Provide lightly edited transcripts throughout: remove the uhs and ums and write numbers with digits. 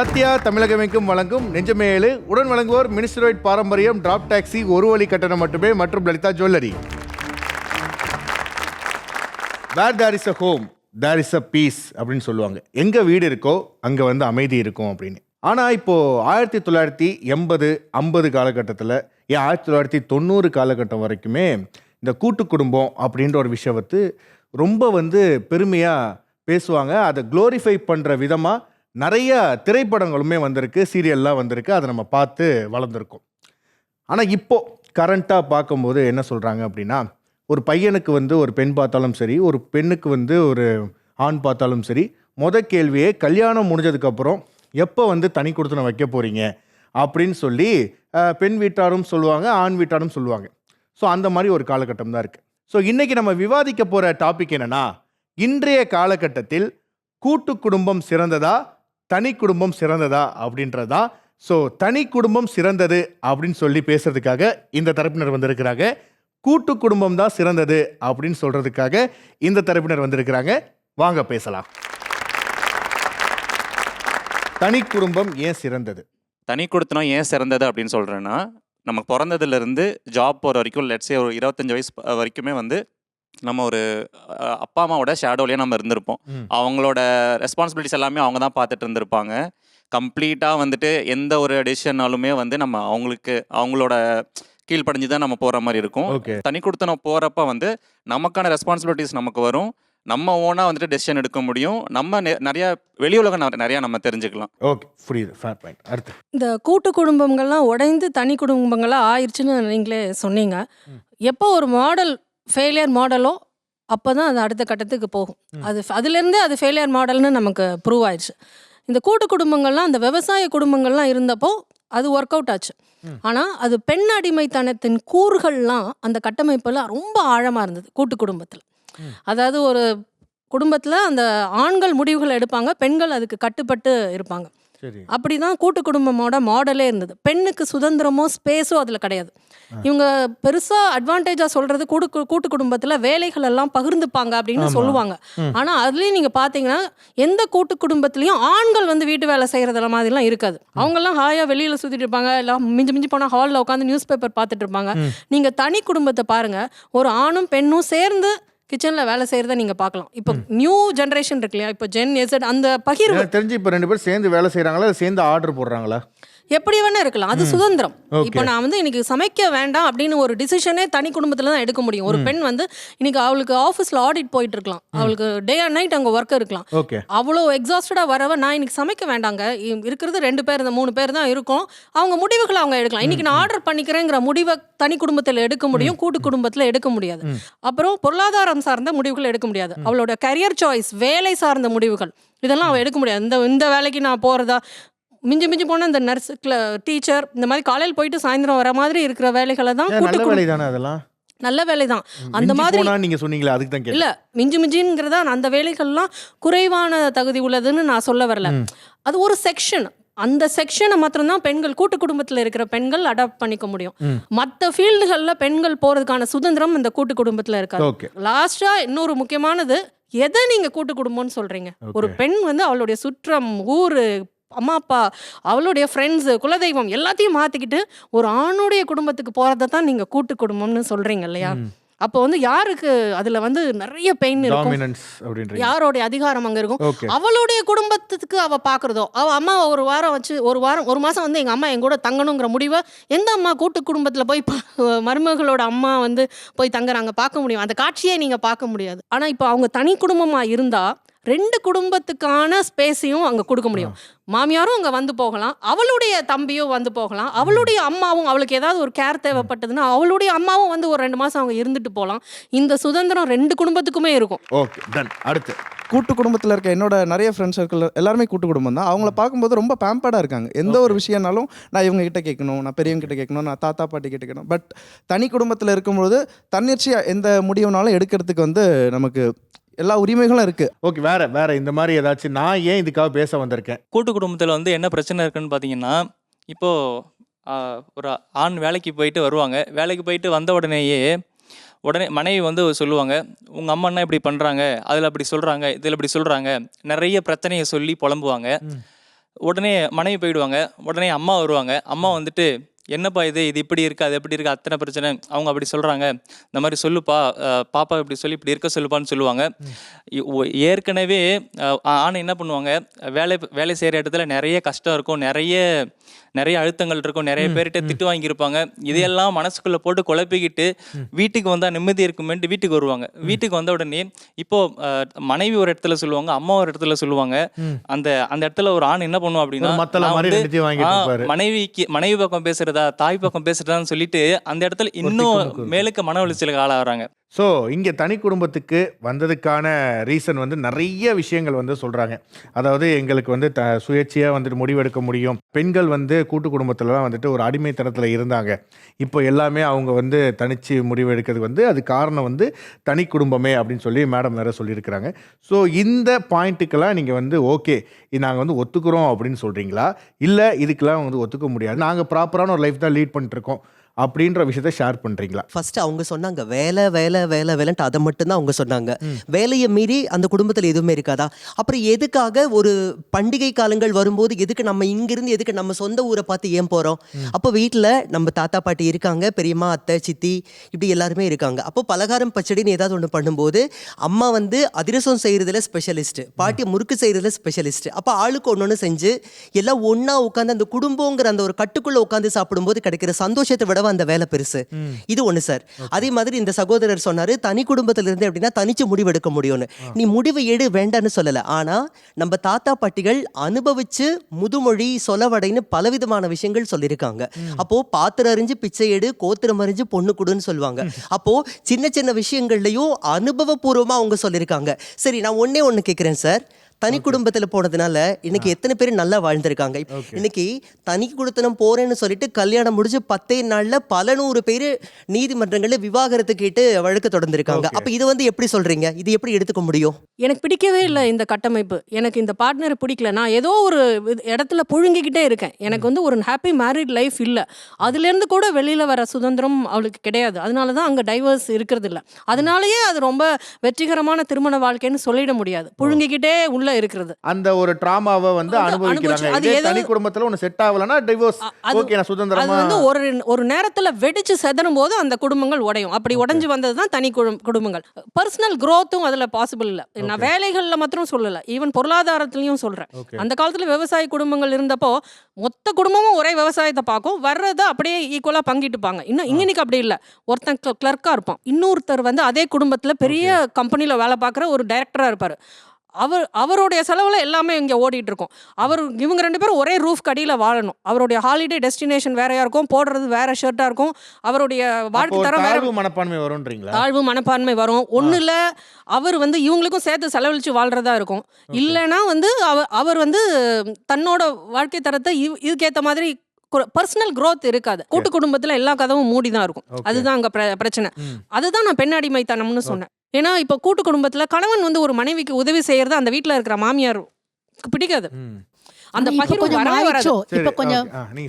சத்யா தமிழகமெங்கும் வழங்கும் நெஞ்சமேலு உடன் வழங்குவோர் மினிஸ்டரோய்ட் பாரம்பரியம் டிராப் டாக்ஸி ஒரு வழி கட்டணம் மட்டுமே மற்றும் Lalitha jewellery. Where there is a home there is a peace அப்படின்னு சொல்லுவாங்க. எங்க வீடு இருக்கோ அங்க வந்து அமைதி இருக்கும் அப்படின்னு. ஆனால் இப்போது 1980 50 காலகட்டத்தில் ஏன் 1990 காலகட்டம் வரைக்குமே இந்த கூட்டு குடும்பம் அப்படின்ற ஒரு விஷயத்தை ரொம்ப வந்து பெருமையாக பேசுவாங்க. அதை க்ளோரிஃபை பண்ணுற விதமாக நிறைய திரைப்படங்களுமே வந்திருக்கு, சீரியல்லாம் வந்திருக்கு, அதை நம்ம பார்த்து வளர்ந்துருக்கோம். ஆனால் இப்போது கரண்ட்டாக பார்க்கும்போது என்ன சொல்கிறாங்க அப்படின்னா, ஒரு பையனுக்கு வந்து ஒரு பெண் பார்த்தாலும் சரி, ஒரு பெண்ணுக்கு வந்து ஒரு ஆண் பார்த்தாலும் சரி, கேள்வியே கல்யாணம் முடிஞ்சதுக்கப்புறம் எப்போ வந்து தனி கொடுத்தனம் வைக்க போகிறீங்க அப்படின்னு சொல்லி பெண் வீட்டாரும் சொல்லுவாங்க, ஆண் வீட்டாரும் சொல்லுவாங்க. ஸோ அந்த மாதிரி ஒரு காலகட்டம் தான் இருக்குது. ஸோ இன்றைக்கி நம்ம விவாதிக்க போகிற டாபிக் என்னென்னா, இன்றைய காலகட்டத்தில் கூட்டு குடும்பம் சிறந்ததா தனி குடும்பம் சிறந்ததா அப்படின்றதா. ஸோ தனி குடும்பம் சிறந்தது அப்படின்னு சொல்லி பேசுறதுக்காக இந்த தரப்பினர் வந்திருக்கிறாங்க. கூட்டு குடும்பம் தான் சிறந்தது அப்படின்னு சொல்றதுக்காக இந்த தரப்பினர் வந்திருக்கிறாங்க. வாங்க பேசலாம். தனி குடும்பம் ஏன் சிறந்தது? தனி கொடுத்தனம் ஏன் சிறந்தது அப்படின்னு சொல்கிறேன்னா, நம்ம பிறந்ததுலேருந்து ஜாப் போகிற வரைக்கும் லெட்ஸே ஒரு 25 வயசு வரைக்குமே வந்து நம்ம ஒரு அப்பா அம்மாவோட ஷேடோலேயே நம்ம இருந்திருப்போம். அவங்களோட ரெஸ்பான்சிபிலிட்டிஸ் எல்லாமே அவங்க தான் பார்த்துட்டு இருந்திருப்பாங்க. கம்ப்ளீட்டாக வந்துட்டு எந்த ஒரு டெசிஷனாலுமே வந்து நம்ம அவங்களோட கீழ்ப்படிஞ்சு தான் நம்ம போகிற மாதிரி இருக்கும். தனி கொடுத்தனம் போகிறப்ப வந்து நமக்கான ரெஸ்பான்சிபிலிட்டிஸ் நமக்கு வரும். நம்ம ஓனாக வந்துட்டு டெசிஷன் எடுக்க முடியும். நம்ம நிறைய வெளி உலகம் நிறையா நம்ம தெரிஞ்சுக்கலாம். ஓகே, புரியுது. Fair point. அடுத்து, இந்த கூட்டு குடும்பங்கள்லாம் உடைந்து தனி குடும்பங்களாக ஆயிடுச்சுன்னு நீங்களே சொன்னீங்க. எப்போ ஒரு மாடல் ஃபெயிலியர் மாடலோ அப்போ தான் அது அடுத்த கட்டத்துக்கு போகும். அதுலேருந்தே அது ஃபெயிலியர் மாடல்னு நமக்கு ப்ரூவ் ஆயிடுச்சு. இந்த கூட்டு குடும்பங்கள்லாம் அந்த விவசாய குடும்பங்கள்லாம் இருந்தப்போ அது ஒர்க் அவுட் ஆச்சு. ஆனால் அது பெண் அடிமைத்தனத்தின் கூறுகள்லாம் அந்த கட்டமைப்பெல்லாம் ரொம்ப ஆழமாக இருந்தது கூட்டு குடும்பத்தில். அதாவது ஒரு குடும்பத்தில் அந்த ஆண்கள் முடிவுகள் எடுப்பாங்க, பெண்கள் அதுக்கு கட்டுப்பட்டு இருப்பாங்க. அப்படிதான் கூட்டு குடும்பமோட மாடலே இருந்தது. பெண்ணுக்கு சுதந்திரமோ ஸ்பேஸோ அதில் கிடையாது. இவங்க பெருசாக அட்வான்டேஜாக சொல்கிறது கூட்டு குடும்பத்தில் வேலைகள் எல்லாம் பகிர்ந்துப்பாங்க அப்படின்னு சொல்லுவாங்க. ஆனால் அதுலேயும் நீங்கள் பார்த்தீங்கன்னா எந்த கூட்டு குடும்பத்துலேயும் ஆண்கள் வந்து வீட்டு வேலை செய்கிறதுல மாதிரிலாம் இருக்காது. அவங்கெல்லாம் ஹாயாக வெளியில் சுற்றிட்டு இருப்பாங்க, எல்லாம் மிஞ்சி போனால் ஹாலில் உட்காந்து நியூஸ் பேப்பர் பார்த்துட்டு இருப்பாங்க. நீங்கள் தனி குடும்பத்தை பாருங்கள், ஒரு ஆணும் பெண்ணும் சேர்ந்து கிச்சனில் வேலை செய்கிறத நீங்கள் பார்க்கலாம். இப்போ நியூ ஜென்ரேஷன் இருக்கு இல்லையா, இப்போ ஜென் எசட் அந்த பகிர்வு தெரிஞ்சு இப்போ 2 பேர் சேர்ந்து வேலை செய்கிறாங்களா, சேர்ந்து ஆர்டர் போடுறாங்களா, எப்படி வேணா இருக்கலாம். அது சுதந்திரம். இப்போ நான் வந்து இன்னைக்கு சமைக்க வேண்டாம் அப்படின்னு ஒரு டிசிஷனே தனி குடும்பத்தில் தான் எடுக்க முடியும். ஒரு பெண் வந்து இன்னைக்கு அவளுக்கு ஆஃபீஸில் ஆடிட் போயிட்டு இருக்கலாம், அவளுக்கு டே அண்ட் நைட் அங்கே ஒர்க் இருக்கலாம். அவ்வளோ எக்ஸாஸ்டடாக வரவ நான் இன்னைக்கு சமைக்க வேண்டாங்க, இருக்கிறது 2 பேர் 3 பேர் தான் இருக்கும், அவங்க முடிவுகளை அவங்க எடுக்கலாம். இன்னைக்கு நான் ஆர்டர் பண்ணிக்கிறேங்கிற முடிவை தனி குடும்பத்தில் எடுக்க முடியும், கூட்டு குடும்பத்தில் எடுக்க முடியாது. அப்புறம் பொருளாதாரம் சார்ந்த முடிவுகள் எடுக்க முடியாது. அவளோட கரியர் சாய்ஸ், வேலை சார்ந்த முடிவுகள், இதெல்லாம் அவள் எடுக்க முடியாது. இந்த வேலைக்கு நான் போகிறதா, மிஞ்சி போனால் இந்த நர்ஸ், டீச்சர், இந்த மாதிரி காலையில் போயிட்டு சாயந்தரம் வர மாதிரி இருக்கிற வேலைகளை தான் கூட்டு வேலை தானே. அதெல்லாம் நல்ல வேலை தான். அந்த மாதிரி நீங்க சொன்னீங்களா, அதுக்கு தான் இல்ல மிஞ்சிங்கிறதா அந்த வேலைகள்லாம் குறைவான தகுதி உள்ளதுன்னு நான் சொல்ல வரல. அது ஒரு செக்ஷன். அந்த செக்ஷனை மாத்திரம்தான் பெண்கள், கூட்டு குடும்பத்தில் இருக்கிற பெண்கள் அடாப்ட் பண்ணிக்க முடியும். மற்ற ஃபீல்டுகளில் பெண்கள் போறதுக்கான சுதந்திரம் இந்த கூட்டு குடும்பத்தில் இருக்காது. லாஸ்டா இன்னொரு முக்கியமானது, எதை நீங்க கூட்டு குடும்பம்னு சொல்றீங்க? ஒரு பெண் வந்து அவளுடைய சுற்றம், ஊரு, அம்மா அப்பா, அவளுடைய ஃப்ரெண்ட்ஸு, குலதெய்வம் எல்லாத்தையும் மாற்றிக்கிட்டு ஒரு ஆணுடைய குடும்பத்துக்கு போகிறத தான் நீங்கள் கூட்டு குடும்பம்னு சொல்கிறீங்க இல்லையா? அப்போ வந்து யாருக்கு அதில் வந்து நிறைய பெயின் இருக்கும், யாரோடைய அதிகாரம் அங்கே இருக்கும். அவளுடைய குடும்பத்துக்கு அவள் பார்க்குறதோ, அவள் அம்மா ஒரு வாரம் வச்சு ஒரு மாதம் வந்து எங்கள் அம்மா எங்கூட தங்கணுங்கிற முடிவை எந்த அம்மா கூட்டு குடும்பத்தில் போய் மருமகளோட அம்மா வந்து போய் தங்குறாங்க பார்க்க முடியும்? அந்த காட்சியே நீங்கள் பார்க்க முடியாது. ஆனால் இப்போ அவங்க தனி குடும்பமாக இருந்தால் 2 குடும்பத்துக்கான ஸ்பேஸையும் அங்கே கொடுக்க முடியும். மாமியாரும் அங்கே வந்து போகலாம், அவளுடைய தம்பியும் வந்து போகலாம், அவளுடைய அம்மாவும், அவளுக்கு ஏதாவது ஒரு கேர் தேவைப்பட்டதுன்னா அவளுடைய அம்மாவும் வந்து ஒரு 2 மாதம் அவங்க இருந்துட்டு போகலாம். இந்த சுதந்திரம் 2 குடும்பத்துக்குமே இருக்கும். Okay, done. அடுத்து, கூட்டு குடும்பத்தில் இருக்க என்னோட நிறைய ஃப்ரெண்ட்ஸ் சர்க்கிள் எல்லாருமே கூட்டு குடும்பம் தான். அவங்கள பார்க்கும்போது ரொம்ப பேம்பர்டாக இருக்காங்க. எந்த ஒரு விஷயம்னாலும் நான் இவங்க கிட்ட கேட்கணும், நான் பெரியவங்க கிட்ட கேட்கணும், நான் தாத்தா பாட்டி கிட்ட கேட்கணும். பட் தனி குடும்பத்தில் இருக்கும்போது தன்னிச்சையாக எந்த முடிவுனாலும் எடுக்கிறதுக்கு வந்து நமக்கு எல்லா உரிமைகளும் இருக்கு. ஓகே, வேற இந்த மாதிரி ஏதாச்சும்? நான் ஏன் இதுக்காக பேச வந்திருக்கேன், கூட்டு குடும்பத்தில் வந்து என்ன பிரச்சனை இருக்குன்னு பார்த்தீங்கன்னா, இப்போது ஒரு ஆண் வேலைக்கு போயிட்டு வருவாங்க. வேலைக்கு போயிட்டு வந்த உடனே மனைவி வந்து சொல்லுவாங்க, உங்கள் அம்மா இப்படி பண்ணுறாங்க, அதில் அப்படி சொல்கிறாங்க, இதில் இப்படி சொல்கிறாங்க, நிறைய பிரச்சனையை சொல்லி புலம்புவாங்க. உடனே மனைவி போயிடுவாங்க. உடனே அம்மா வருவாங்க. அம்மா வந்துட்டு, என்னப்பா இது இப்படி இருக்கு, அது எப்படி இருக்கு, அத்தனை பிரச்சனை. அவங்க அப்படி சொல்கிறாங்க, இந்த மாதிரி சொல்லுப்பா, பாப்பா இப்படி சொல்லி இப்படி இருக்க சொல்லுப்பான்னு சொல்லுவாங்க. ஏற்கனவே ஆணை என்ன பண்ணுவாங்க, வேலை செய்கிற இடத்துல நிறைய கஷ்டம் இருக்கும், நிறைய அழுத்தங்கள் இருக்கும், நிறைய பேர்கிட்ட திட்டு வாங்கியிருப்பாங்க. இதையெல்லாம் மனசுக்குள்ளே போட்டு குழப்பிக்கிட்டு வீட்டுக்கு வந்தால் நிம்மதி இருக்குமேன்ட்டு வீட்டுக்கு வருவாங்க. வீட்டுக்கு வந்த உடனே இப்போ மனைவி ஒரு இடத்துல சொல்லுவாங்க, அம்மா ஒரு இடத்துல சொல்லுவாங்க. அந்த இடத்துல ஒரு ஆண் என்ன பண்ணுவோம் அப்படின்னா, மனைவி பக்கம் பேசுறதா தாய் பக்கம் பேசுறதான்னு சொல்லிட்டு அந்த இடத்துல இன்னும் மேலுக்கு மன உளைச்சலுக்கு ஆளாகிறாங்க. ஸோ இங்கே தனி குடும்பத்துக்கு வந்ததுக்கான ரீசன் வந்து நிறைய விஷயங்கள் வந்து சொல்கிறாங்க. அதாவது எங்களுக்கு வந்து சுயேட்சையாக வந்துட்டு முடிவெடுக்க முடியும். பெண்கள் வந்து கூட்டு குடும்பத்துலலாம் வந்துட்டு ஒரு அடிமைத்தனத்தில் இருந்தாங்க. இப்போ எல்லாமே அவங்க வந்து தனிச்சு முடிவெடுக்கிறது வந்து அது காரணம் வந்து தனி குடும்பமே அப்படின்னு சொல்லி மேடம் வேறு சொல்லியிருக்கிறாங்க. ஸோ இந்த பாயிண்ட்டுக்கெல்லாம் நீங்கள் வந்து ஓகே நாங்கள் வந்து ஒத்துக்கிறோம் அப்படின்னு சொல்கிறீங்களா, இல்லை இதுக்கெல்லாம் வந்து ஒத்துக்க முடியாது, நாங்கள் ப்ராப்பரான ஒரு லைஃப் தான் லீட் பண்ணிட்டுருக்கோம் அப்படின்ற விஷயத்தை ஷேர் பண்ணுறீங்களா? ஃபர்ஸ்ட் அவங்க சொன்னாங்க வேலைன்ட்டு அதை மட்டும்தான் அவங்க சொன்னாங்க. வேலையை மீறி அந்த குடும்பத்தில் எதுவுமே இருக்காதா? அப்புறம் எதுக்காக ஒரு பண்டிகை காலங்கள் வரும்போது எதுக்கு நம்ம இங்கிருந்து எதுக்கு நம்ம சொந்த ஊரை பார்த்து ஏன் போகிறோம்? அப்போ வீட்டில் நம்ம தாத்தா பாட்டி இருக்காங்க, பெரியம்மா அத்தை சித்தி இப்படி எல்லாருமே இருக்காங்க. அப்போ பலகாரம் பச்சடின்னு ஏதாவது ஒன்று பண்ணும்போது அம்மா வந்து அதிரசம் செய்கிறதுல ஸ்பெஷலிஸ்ட், பாட்டி முறுக்கு செய்கிறதுல ஸ்பெஷலிஸ்ட். அப்போ ஆளுக்கு ஒன்று செஞ்சு எல்லாம் ஒன்றா உட்காந்து அந்த குடும்பங்கிற அந்த ஒரு கட்டுக்குள்ளே உட்காந்து சாப்பிடும்போது கிடைக்கிற சந்தோஷத்தை விட அந்த வேலை பெருசு. இது ஒண்ணு சார். அதே மாதிரி இந்த சகோதரர் சொன்னாரு, தனி குடும்பத்துல இருந்து அப்படின்னா தனிச்சு முடிவு எடுக்க முடியும்னு. நீ முடிவு எடு வேண்டான்னு சொல்லல. ஆனா நம்ம தாத்தா பாட்டிகள் அனுபவிச்சு முதுமொழி சொலவடைன்னு பலவிதமான விஷயங்கள் சொல்லியிருக்காங்க. அப்போ பாத்திரம் அறிஞ்சு பிச்சை எடு, கோத்திரம் அறிஞ்சு பொண்ணு கொடுன்னு சொல்லுவாங்க. அப்போ சின்ன சின்ன விஷயங்கள்லயும் அனுபவபூர்வமா அவங்க சொல்லியிருக்காங்க. சரி, நான் ஒண்ணு கேட்கிறேன் சார். தனி குடும்பத்துல போனதுனால இன்னைக்கு எத்தனை பேர் நல்லா வாழ்ந்திருக்காங்க. இன்னைக்கு தனி குடுத்தனம் போறேன்னு சொல்லிட்டு கல்யாணம் முடிஞ்சு 10 நாள்ல பல 100 பேர் நீதிமன்றங்கள்ல விவாகரத்து கேட்டு வழக்கு தொடர்ந்திருக்காங்க. அப்ப இது வந்து எப்படி சொல்றீங்க? இது எப்படி எடுத்துக்க முடியும்? எனக்கு பிடிக்கவே இல்லை இந்த கட்டமைப்பு. எனக்கு இந்த பார்ட்னர் பிடிக்கல. நான் ஏதோ ஒரு இடத்துல புழுங்கிக்கிட்டே இருக்கேன். எனக்கு வந்து ஒரு ஹாப்பி மேரிட் லைஃப் இல்லை. அதுலேருந்து கூட வெளியில் வர சுதந்திரம் அவளுக்கு கிடையாது. அதனால தான் அங்கே டைவர்ஸ் இருக்கிறது இல்லை. அதனாலயே அது ரொம்ப வெற்றிகரமான திருமண வாழ்க்கைன்னு சொல்லிட முடியாது. புழுங்கிக்கிட்டே உள்ள இருக்கிறது. அந்த ஒரு டிராமாவை வந்து அனுபவிக்கிறாங்க. இதே தனி குடும்பத்துல ஒன்னு செட் ஆகலனா டிவோர்ஸ், ஓகே நான் சுதந்திரமா. அது வந்து ஒரு நேரத்துல வெடிச்சு செதறும் போது அந்த குடும்பங்கள் உடையும். அப்படி உடைஞ்சு வந்தது தான் தனி குடும்பங்கள். பர்சனல் growthம் அதுல பாசிபிள் இல்ல. நான் வேலைகள்ல மாத்திரம் சொல்லல, ஈவன் பொருளாதாரத்திலையும் சொல்றேன். அந்த காலத்துல விவசாய குடும்பங்கள் இருந்தப்போ மொத்த குடும்பமும் ஒரே விவசாயத்தை பார்க்கும், வர்றதை அப்படியே ஈக்குவலா பங்கிட்டுப்பாங்க. இன்னைக்கு அப்படி இல்லை. ஒருத்தன் கிளர்க்கா இருப்பான், இன்னொருத்தர் வந்து அதே குடும்பத்துல பெரிய கம்பெனில வேலை பார்க்குற ஒரு டைரக்டரா இருப்பாரு. அவருடைய செலவுல எல்லாமே இங்கே ஓடிட்டு இருக்கும். இவங்க 2 பேரும் ஒரே ரூஃப் கடியில் வாழணும். அவருடைய ஹாலிடே டெஸ்டினேஷன் வேறையா இருக்கும், போடுறது வேற ஷர்ட்டா இருக்கும், அவருடைய வாழ்க்கை தரம் வேற. மனப்பான்மை வரும்ன்றீங்களா? தாழ்வு மனப்பான்மை வரும். ஒண்ணுல அவர் வந்து இவங்களுக்கும் சேர்த்து செலவழிச்சு வாழ்றதா இருக்கும். இல்லைன்னா வந்து அவர் வந்து தன்னோட வாழ்க்கை தரத்தை இதுக்கேற்ற மாதிரி பர்சனல் growth இருக்காது. கூட்டு குடும்பத்துல எல்லா கதவும் மூடி தான் இருக்கும். அதுதான் அங்க பிரச்சனை. அதுதான் நான் பெண் அடிமைத்தனம்னு சொன்னேன். ஏன்னா இப்போ கூட்டு குடும்பத்துல கணவன் வந்து ஒரு மனைவிக்கு உதவி செய்யறது அந்த வீட்டுல இருக்கிற மாமியார் பிடிக்காது. அந்த பகிர்வு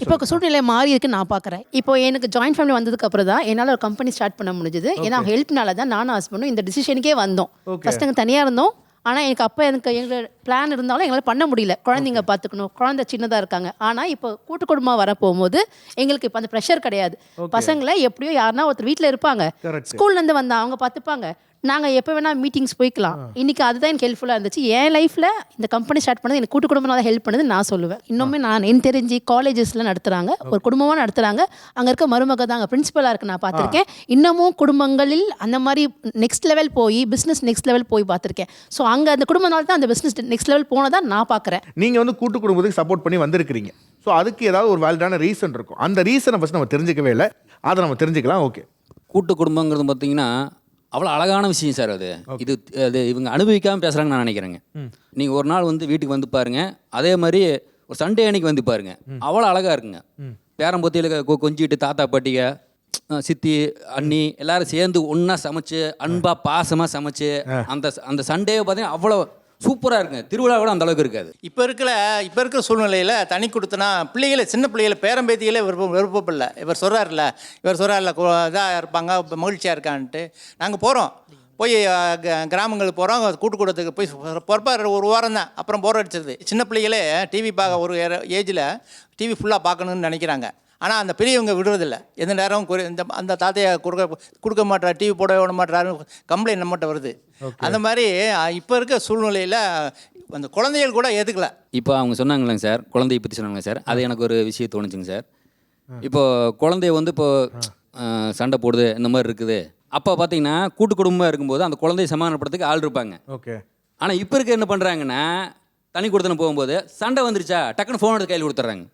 இப்போ சூழ்நிலை மாறி இருக்கு நான் பார்க்குறேன். இப்போ எனக்கு ஜாயின்ட் ஃபேமிலி வந்ததுக்கு அப்புறம் தான் என்னால் ஒரு கம்பெனி ஸ்டார்ட் பண்ண முடிஞ்சது. ஏன்னா ஹெல்ப்னால தான் நானும் ஹஸ்பண்டும் இந்த டிசிஷனுக்கே வந்தோம். ஃபர்ஸ்ட் நாங்கள் தனியாக இருந்தோம். ஆனால் எங்களோட பிளான் இருந்தாலும் எங்களால் பண்ண முடியல. குழந்தைங்க பார்த்துக்கணும், குழந்தை சின்னதாக இருக்காங்க. ஆனால் இப்போ கூட்டு குடும்பமாக வர போகும்போது எங்களுக்கு இப்போ அந்த ப்ரெஷர் கிடையாது. பசங்களை எப்படியோ யாருன்னா ஒருத்தர் வீட்டில் இருப்பாங்க, ஸ்கூல்லேருந்து வந்தா அவங்க பார்த்துப்பாங்க, நாங்கள் எப்போ வேணால் மீட்டிங்ஸ் போய்க்கலாம். இன்றைக்கி அதுதான் எனக்கு ஹெல்ப்ஃபுல்லாக இருந்துச்சு. என் லைஃப்பில் இந்த கம்பெனி ஸ்டார்ட் பண்ணது எனக்கு கூட்டு குடும்பம் தான் ஹெல்ப் பண்ணுது நான் சொல்லுவேன். இன்னுமே எனக்கு தெரிஞ்சு காலேஜஸில் நடத்துகிறாங்க, ஒரு குடும்பமாக நடத்துகிறாங்க. அங்கே இருக்க மருமக தான் அங்கே பிரின்சிபலாக இருக்கு, நான் பார்த்துருக்கேன். இன்னமும் குடும்பங்களில் அந்த மாதிரி நெக்ஸ்ட் லெவல் போய் பிஸ்னஸ் நெக்ஸ்ட் லெவல் போய் பார்த்துருக்கேன். ஸோ அங்கே அந்த குடும்பனால தான் அந்த பிஸ்னஸ் நெக்ஸ்ட் லெவல் போனதான் நான் பார்க்குறேன். நீங்கள் வந்து கூட்டு குடும்பத்துக்கு சப்போர்ட் பண்ணி வந்திருக்கிறீங்க. ஸோ அதுக்கு ஏதாவது ஒரு வேலிடான ரீசன் இருக்கும். அந்த ரீசனை ஃபஸ்ட் நம்ம தெரிஞ்சுக்கவே இல்லை, அதை நம்ம தெரிஞ்சுக்கலாம். ஓகே, கூட்டு குடும்பங்கிறது பார்த்தீங்கன்னா அவ்வளோ அழகான விஷயம் சார். அது இவங்க அனுபவிக்காமல் பேசுகிறாங்கன்னு நான் நினைக்கிறேங்க. நீங்கள் ஒரு நாள் வந்து வீட்டுக்கு வந்து பாருங்க, அதே மாதிரி ஒரு சண்டே அன்னைக்கு வந்து பாருங்க, அவ்வளோ அழகாக இருக்குங்க. பேரம்பத்தியில் கொஞ்சிட்டு தாத்தா பாட்டிங்க சித்தி அண்ணி எல்லாரும் சேர்ந்து ஒன்றா சமைச்சு அன்பாக பாசமாக சமைச்சு அந்த சண்டேவை பார்த்தீங்கன்னா அவ்வளோ சூப்பராக இருக்குங்க. திருவிழா கூட அந்த அளவுக்கு இருக்காது. இப்போ இருக்கிற சூழ்நிலையில் தனி கொடுத்தனா பிள்ளைகளை, சின்ன பிள்ளைகளை, பேரம்பேத்திகளே விருப்பப்படல. இவர் சொல்கிறார்ல இதாக இருப்பாங்க, மகிழ்ச்சியாக இருக்கான்ட்டு நாங்கள் போய் கிராமங்களுக்கு போகிறோம், கூட்டு கூடத்துக்கு போய் பொறுப்பாக ஒரு வாரம் தான், அப்புறம் போர் அடிச்சிருது. சின்ன பிள்ளைகளே டிவி பார்க்க ஒரு ஏஜில் டிவி ஃபுல்லாக பார்க்கணுன்னு நினைக்கிறாங்க. ஆனால் அந்த பெரியவங்க விடுறதில்ல. எந்த நேரம் அந்த தாத்தையை கொடுக்க மாட்டார், டிவி போட விட மாட்டாருன்னு கம்ப்ளைண்ட் நம்மகிட்ட வருது. அந்த மாதிரி இப்போ இருக்க சூழ்நிலையில் அந்த குழந்தைகள் கூட ஏற்றுக்கல. இப்போ அவங்க சொன்னாங்களேங்க சார், குழந்தைய பற்றி சொன்னாங்களே சார், அது எனக்கு ஒரு விஷயம் தோணுச்சுங்க சார். இப்போது குழந்தைய வந்து சண்டை போடுது இந்த மாதிரி இருக்குது. அப்போ பார்த்தீங்கன்னா கூட்டு குடும்பமாக இருக்கும்போது அந்த குழந்தைய சமாதானப்படுறதுக்கு ஆள் இருப்பாங்க. ஓகே. ஆனால் இப்போ இருக்க என்ன பண்ணுறாங்கன்னா, தனி கொடுத்தன போகும்போது சண்டை வந்துருச்சா டக்குன்னு ஃபோன் எடுத்து கையில் கொடுத்துட்றாங்க.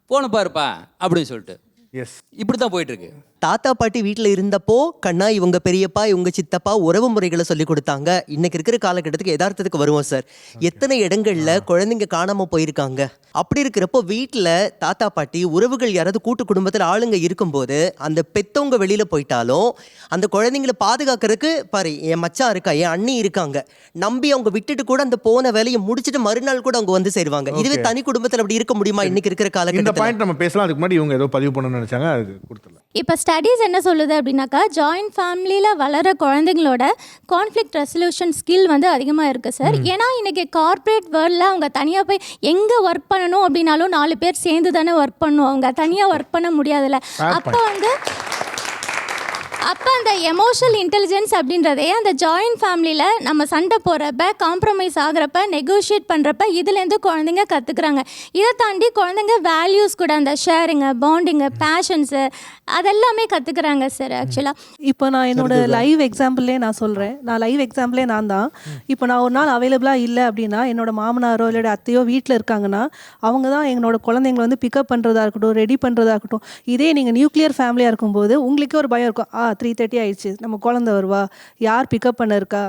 ஃபோனை பாருப்பா அப்படின்னு சொல்லிட்டு. எஸ், இப்படி தான் போயிட்டுருக்கு. தாத்தா பாட்டி வீட்டில் இருந்தப்போ கண்ணா இவங்க பெரியப்பா இவங்க சித்தப்பா உறவு முறைகளை சொல்லி கொடுத்தாங்க. இன்னைக்கு இருக்கிற காலகட்டத்துக்கு யதார்த்தத்துக்கு வருவோம் சார். எத்தனை இடங்கள்ல குழந்தைங்க காணாம போயிருக்காங்க. அப்படி இருக்கிறப்போ வீட்டில் தாத்தா பாட்டி உறவுகள் யாராவது கூட்டு குடும்பத்தில் ஆளுங்க இருக்கும்போது அந்த பெத்தவங்க வெளியில போயிட்டாலும் அந்த குழந்தைங்களை பாதுகாக்கிறதுக்கு பாரு என் மச்சா இருக்கா, என் அண்ணி இருக்காங்க, நம்பி அவங்க விட்டுட்டு கூட அந்த போன வேலையை முடிச்சுட்டு மறுநாள் கூட அவங்க வந்து சேருவாங்க. இதுவே தனி குடும்பத்தில் அப்படி இருக்க முடியுமா இன்னைக்கு இருக்கிற இந்த காலகட்டத்தில்? பாயிண்ட் நம்ம பேசலாம். அதுக்கு முன்னாடி இவங்க ஏதோ பதிவு பண்ணணும்னு நினைச்சாங்க, அது கொடுத்துடலாம். இப்போ ஸ்டடீஸ் என்ன சொல்லுது அப்படின்னாக்கா, ஜாயிண்ட் ஃபேமிலியில் வளர குழந்தைங்களோட கான்ஃப்ளிக்ட் ரெசல்யூஷன் ஸ்கில் வந்து அதிகமாக இருக்குது சார். ஏன்னா இன்றைக்கி கார்ப்பரேட் வேர்ல்டில் அவங்க தனியாக போய் எங்கே ஒர்க் பண்ணணும் அப்படின்னாலும் 4 பேர் சேர்ந்து தானே ஒர்க் பண்ணுவோம். அவங்க தனியாக ஒர்க் பண்ண முடியாதுல்ல. அப்போ அந்த எமோஷனல் இன்டெலிஜென்ஸ் அப்படின்றதே அந்த ஜாயிண்ட் ஃபேமிலியில் நம்ம சண்டை போடுறப்ப, காம்ப்ரமைஸ் ஆகிறப்ப, நெகோஷியேட் பண்ணுறப்ப இதுலேருந்து குழந்தைங்க கற்றுக்குறாங்க. இதை தாண்டி குழந்தைங்க வேல்யூஸ் கூட அந்த ஷேரிங்கு, பாண்டிங்கு, பேஷன்ஸு அதெல்லாமே கற்றுக்குறாங்க சார். ஆக்சுவலாக இப்போ நான் என்னோட லைவ் எக்ஸாம்பிள்லேயே நான் சொல்கிறேன். லைவ் எக்ஸாம்பிளே நான் தான். இப்போ நான் ஒரு நாள் அவைலபிளாக இல்லை அப்படின்னா என்னோட மாமனாரோ இல்லை அத்தையோ வீட்டில் இருக்காங்கன்னா அவங்க தான் என்னோட குழந்தைங்களை வந்து பிக்கப் பண்ணுறதா இருக்கட்டும், ரெடி பண்ணுறதா இருக்கட்டும். இதே நீங்கள் நியூக்ளியர் ஃபேமிலியாக இருக்கும்போது உங்களுக்கே ஒரு பயம் இருக்கும். 3:30 ஆயிடுச்சு, நம்ம குழந்தை வருவா, யார் பிக்கப் பண்ண இருக்கா.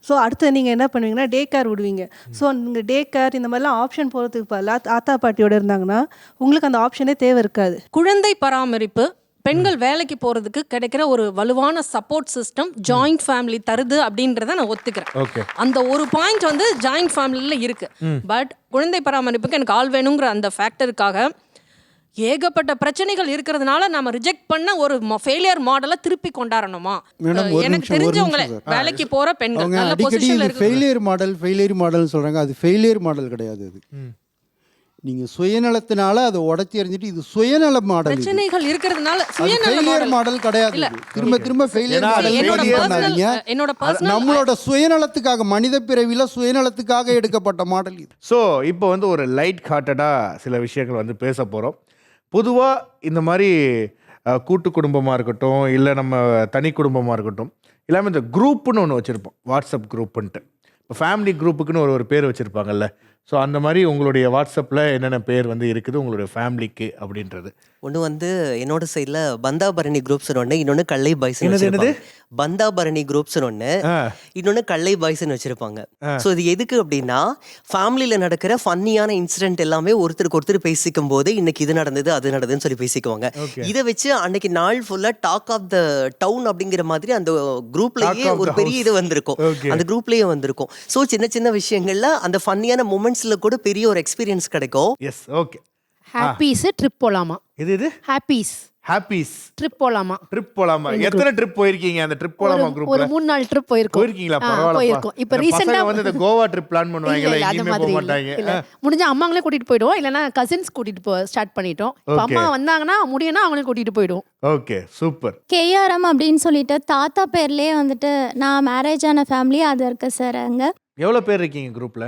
ஸோ அடுத்து நீங்கள் என்ன பண்ணுவீங்கன்னா டே கேர் விடுவீங்க. ஸோ நீங்கள் டே கேர் இந்த மாதிரிலாம் ஆப்ஷன் போகிறதுக்கு பதிலாக தாத்தா பாட்டியோட இருந்தாங்கன்னா உங்களுக்கு அந்த ஆப்ஷனே தேவை இருக்காது. குழந்தை பராமரிப்பு பெண்கள் வேலைக்கு போறதுக்கு கிடைக்கிற ஒரு வலுவான சப்போர்ட் சிஸ்டம் ஜாயிண்ட் ஃபேமிலி தருது அப்படின்றத நான் ஒத்துக்கிறேன். அந்த ஒரு பாயிண்ட் வந்து ஜாயிண்ட் ஃபேமிலியில் இருக்கு. பட் குழந்தை பராமரிப்புக்கு எனக்கு ஆள் வேணுங்கிற அந்த ஃபேக்டருக்காக ஏகப்பட்ட பிரச்சனைகள் இருக்கிறதுனால நம்ம ரிஜெக்ட் பண்ண ஒரு ஃபெயிலியர் மாடலை திருப்பி கொண்டாடணுமா? எனக்கு தெரிஞ்சவங்களே வேலைக்கு போற பெண்கள் நல்ல பொசிஷன்ல இருக்கு. ஃபெயிலியர் மாடல் சொல்றாங்க. அது ஃபெயிலியர் மாடல் கிடையாது. அது நீங்க சுயநலத்தினால அதை உடைச்சி எறிஞ்சிட்டு இது சுயநல மாடல். பிரச்சனைகள் இருக்கிறதுனால சுயநல மாடல் கிடையாது. திரும்ப ஃபெயிலியர் மாடல் என்னோட நம்மளோட சுயநலத்துக்காக, மனித பிறவில சுயநலத்துக்காக எடுக்கப்பட்ட மாடல் இது. ஸோ இப்போ வந்து ஒரு லைட் ஹார்ட்டடாக சில விஷயங்கள் வந்து பேச போகிறோம். பொதுவாக இந்த மாதிரி கூட்டு குடும்பமாக இருக்கட்டும், இல்லை நம்ம தனி குடும்பமாக இருக்கட்டும், இல்லாமல் இந்த குரூப்புன்னு ஒன்று வச்சுருப்போம், வாட்ஸ்அப் குரூப்புன்ட்டு. இப்போ ஃபேமிலி குரூப்புக்குன்னு ஒரு பேர் வச்சுருப்பாங்கல்ல. ஸோ அந்த மாதிரி உங்களுடைய வாட்ஸ்அப்பில் என்னென்ன பேர் வந்து இருக்குது உங்களுடைய ஃபேமிலிக்கு அப்படின்றது? ஒன்று வந்து என்னோட சைடில் பந்தாபரணி குரூப்ஸ்னு ஒன்று, இன்னொன்று கல்லை பாய்ஸ்னு. பந்தாபரணி குரூப்ஸ்னு ஒன்று, இன்னொன்று கல்லை பாய்ஸ்னு வச்சுருப்பாங்க. ஸோ இது எதுக்கு அப்படின்னா ஃபேமிலியில் நடக்கிற ஃபன்னியான இன்சிடென்ட் எல்லாமே ஒருத்தருக்கு ஒருத்தர் பேசிக்கும் போது இன்னைக்கு இது நடந்தது அது நடந்ததுன்னு சொல்லி பேசிக்குவாங்க. இதை வச்சு அன்னைக்கு நாள் ஃபுல்லாக டாக் ஆஃப் த டவுன் அப்படிங்கிற மாதிரி அந்த குரூப்லேயே ஒரு பெரிய இது வந்திருக்கும். அந்த குரூப்லேயே வந்திருக்கும். ஸோ சின்ன சின்ன விஷயங்கள்ல அந்த ஃபன்னியான மூமெண்ட்ஸ்ல கூட பெரிய ஒரு எக்ஸ்பீரியன்ஸ் கிடைக்கும். S, okay. ஹாப்பீஸ் ட்ரிப் போலாமா? இது ஹாப்பீஸ் ட்ரிப் போலாமா? எத்தனை ட்ரிப் போயிருக்கீங்க அந்த ட்ரிப் போலாமா குரூப்ல? ஒரு 3 நாள் ட்ரிப் போயிருக்கீங்களா? பரவாயில்லை. இப்போ ரீசெண்டா வந்து இந்த கோவா ட்ரிப் பிளான் பண்ணுவாங்கல, எங்கேயுமே போக மாட்டாங்க. முடிஞ்சா அம்மாங்களே கூட்டிட்டு போயிடுவோம், இல்லனா கசின்ஸ் கூட்டிட்டு ஸ்டார்ட் பண்ணிட்டோம். இப்போ அம்மா வந்தாங்கன்னா முடியனா அவங்களே கூட்டிட்டு போயிடுவோம். Okay, super. கேஆர்எம் அப்படின்னு சொல்லிட்டு தாத்தா பேர்லயே வந்துட்டு நான் மேரேஜ் ஆன ஃபேமிலி அது இருக்கு சார். அங்கே எவ்வளோ பேர் இருக்கீங்க குரூப்ல?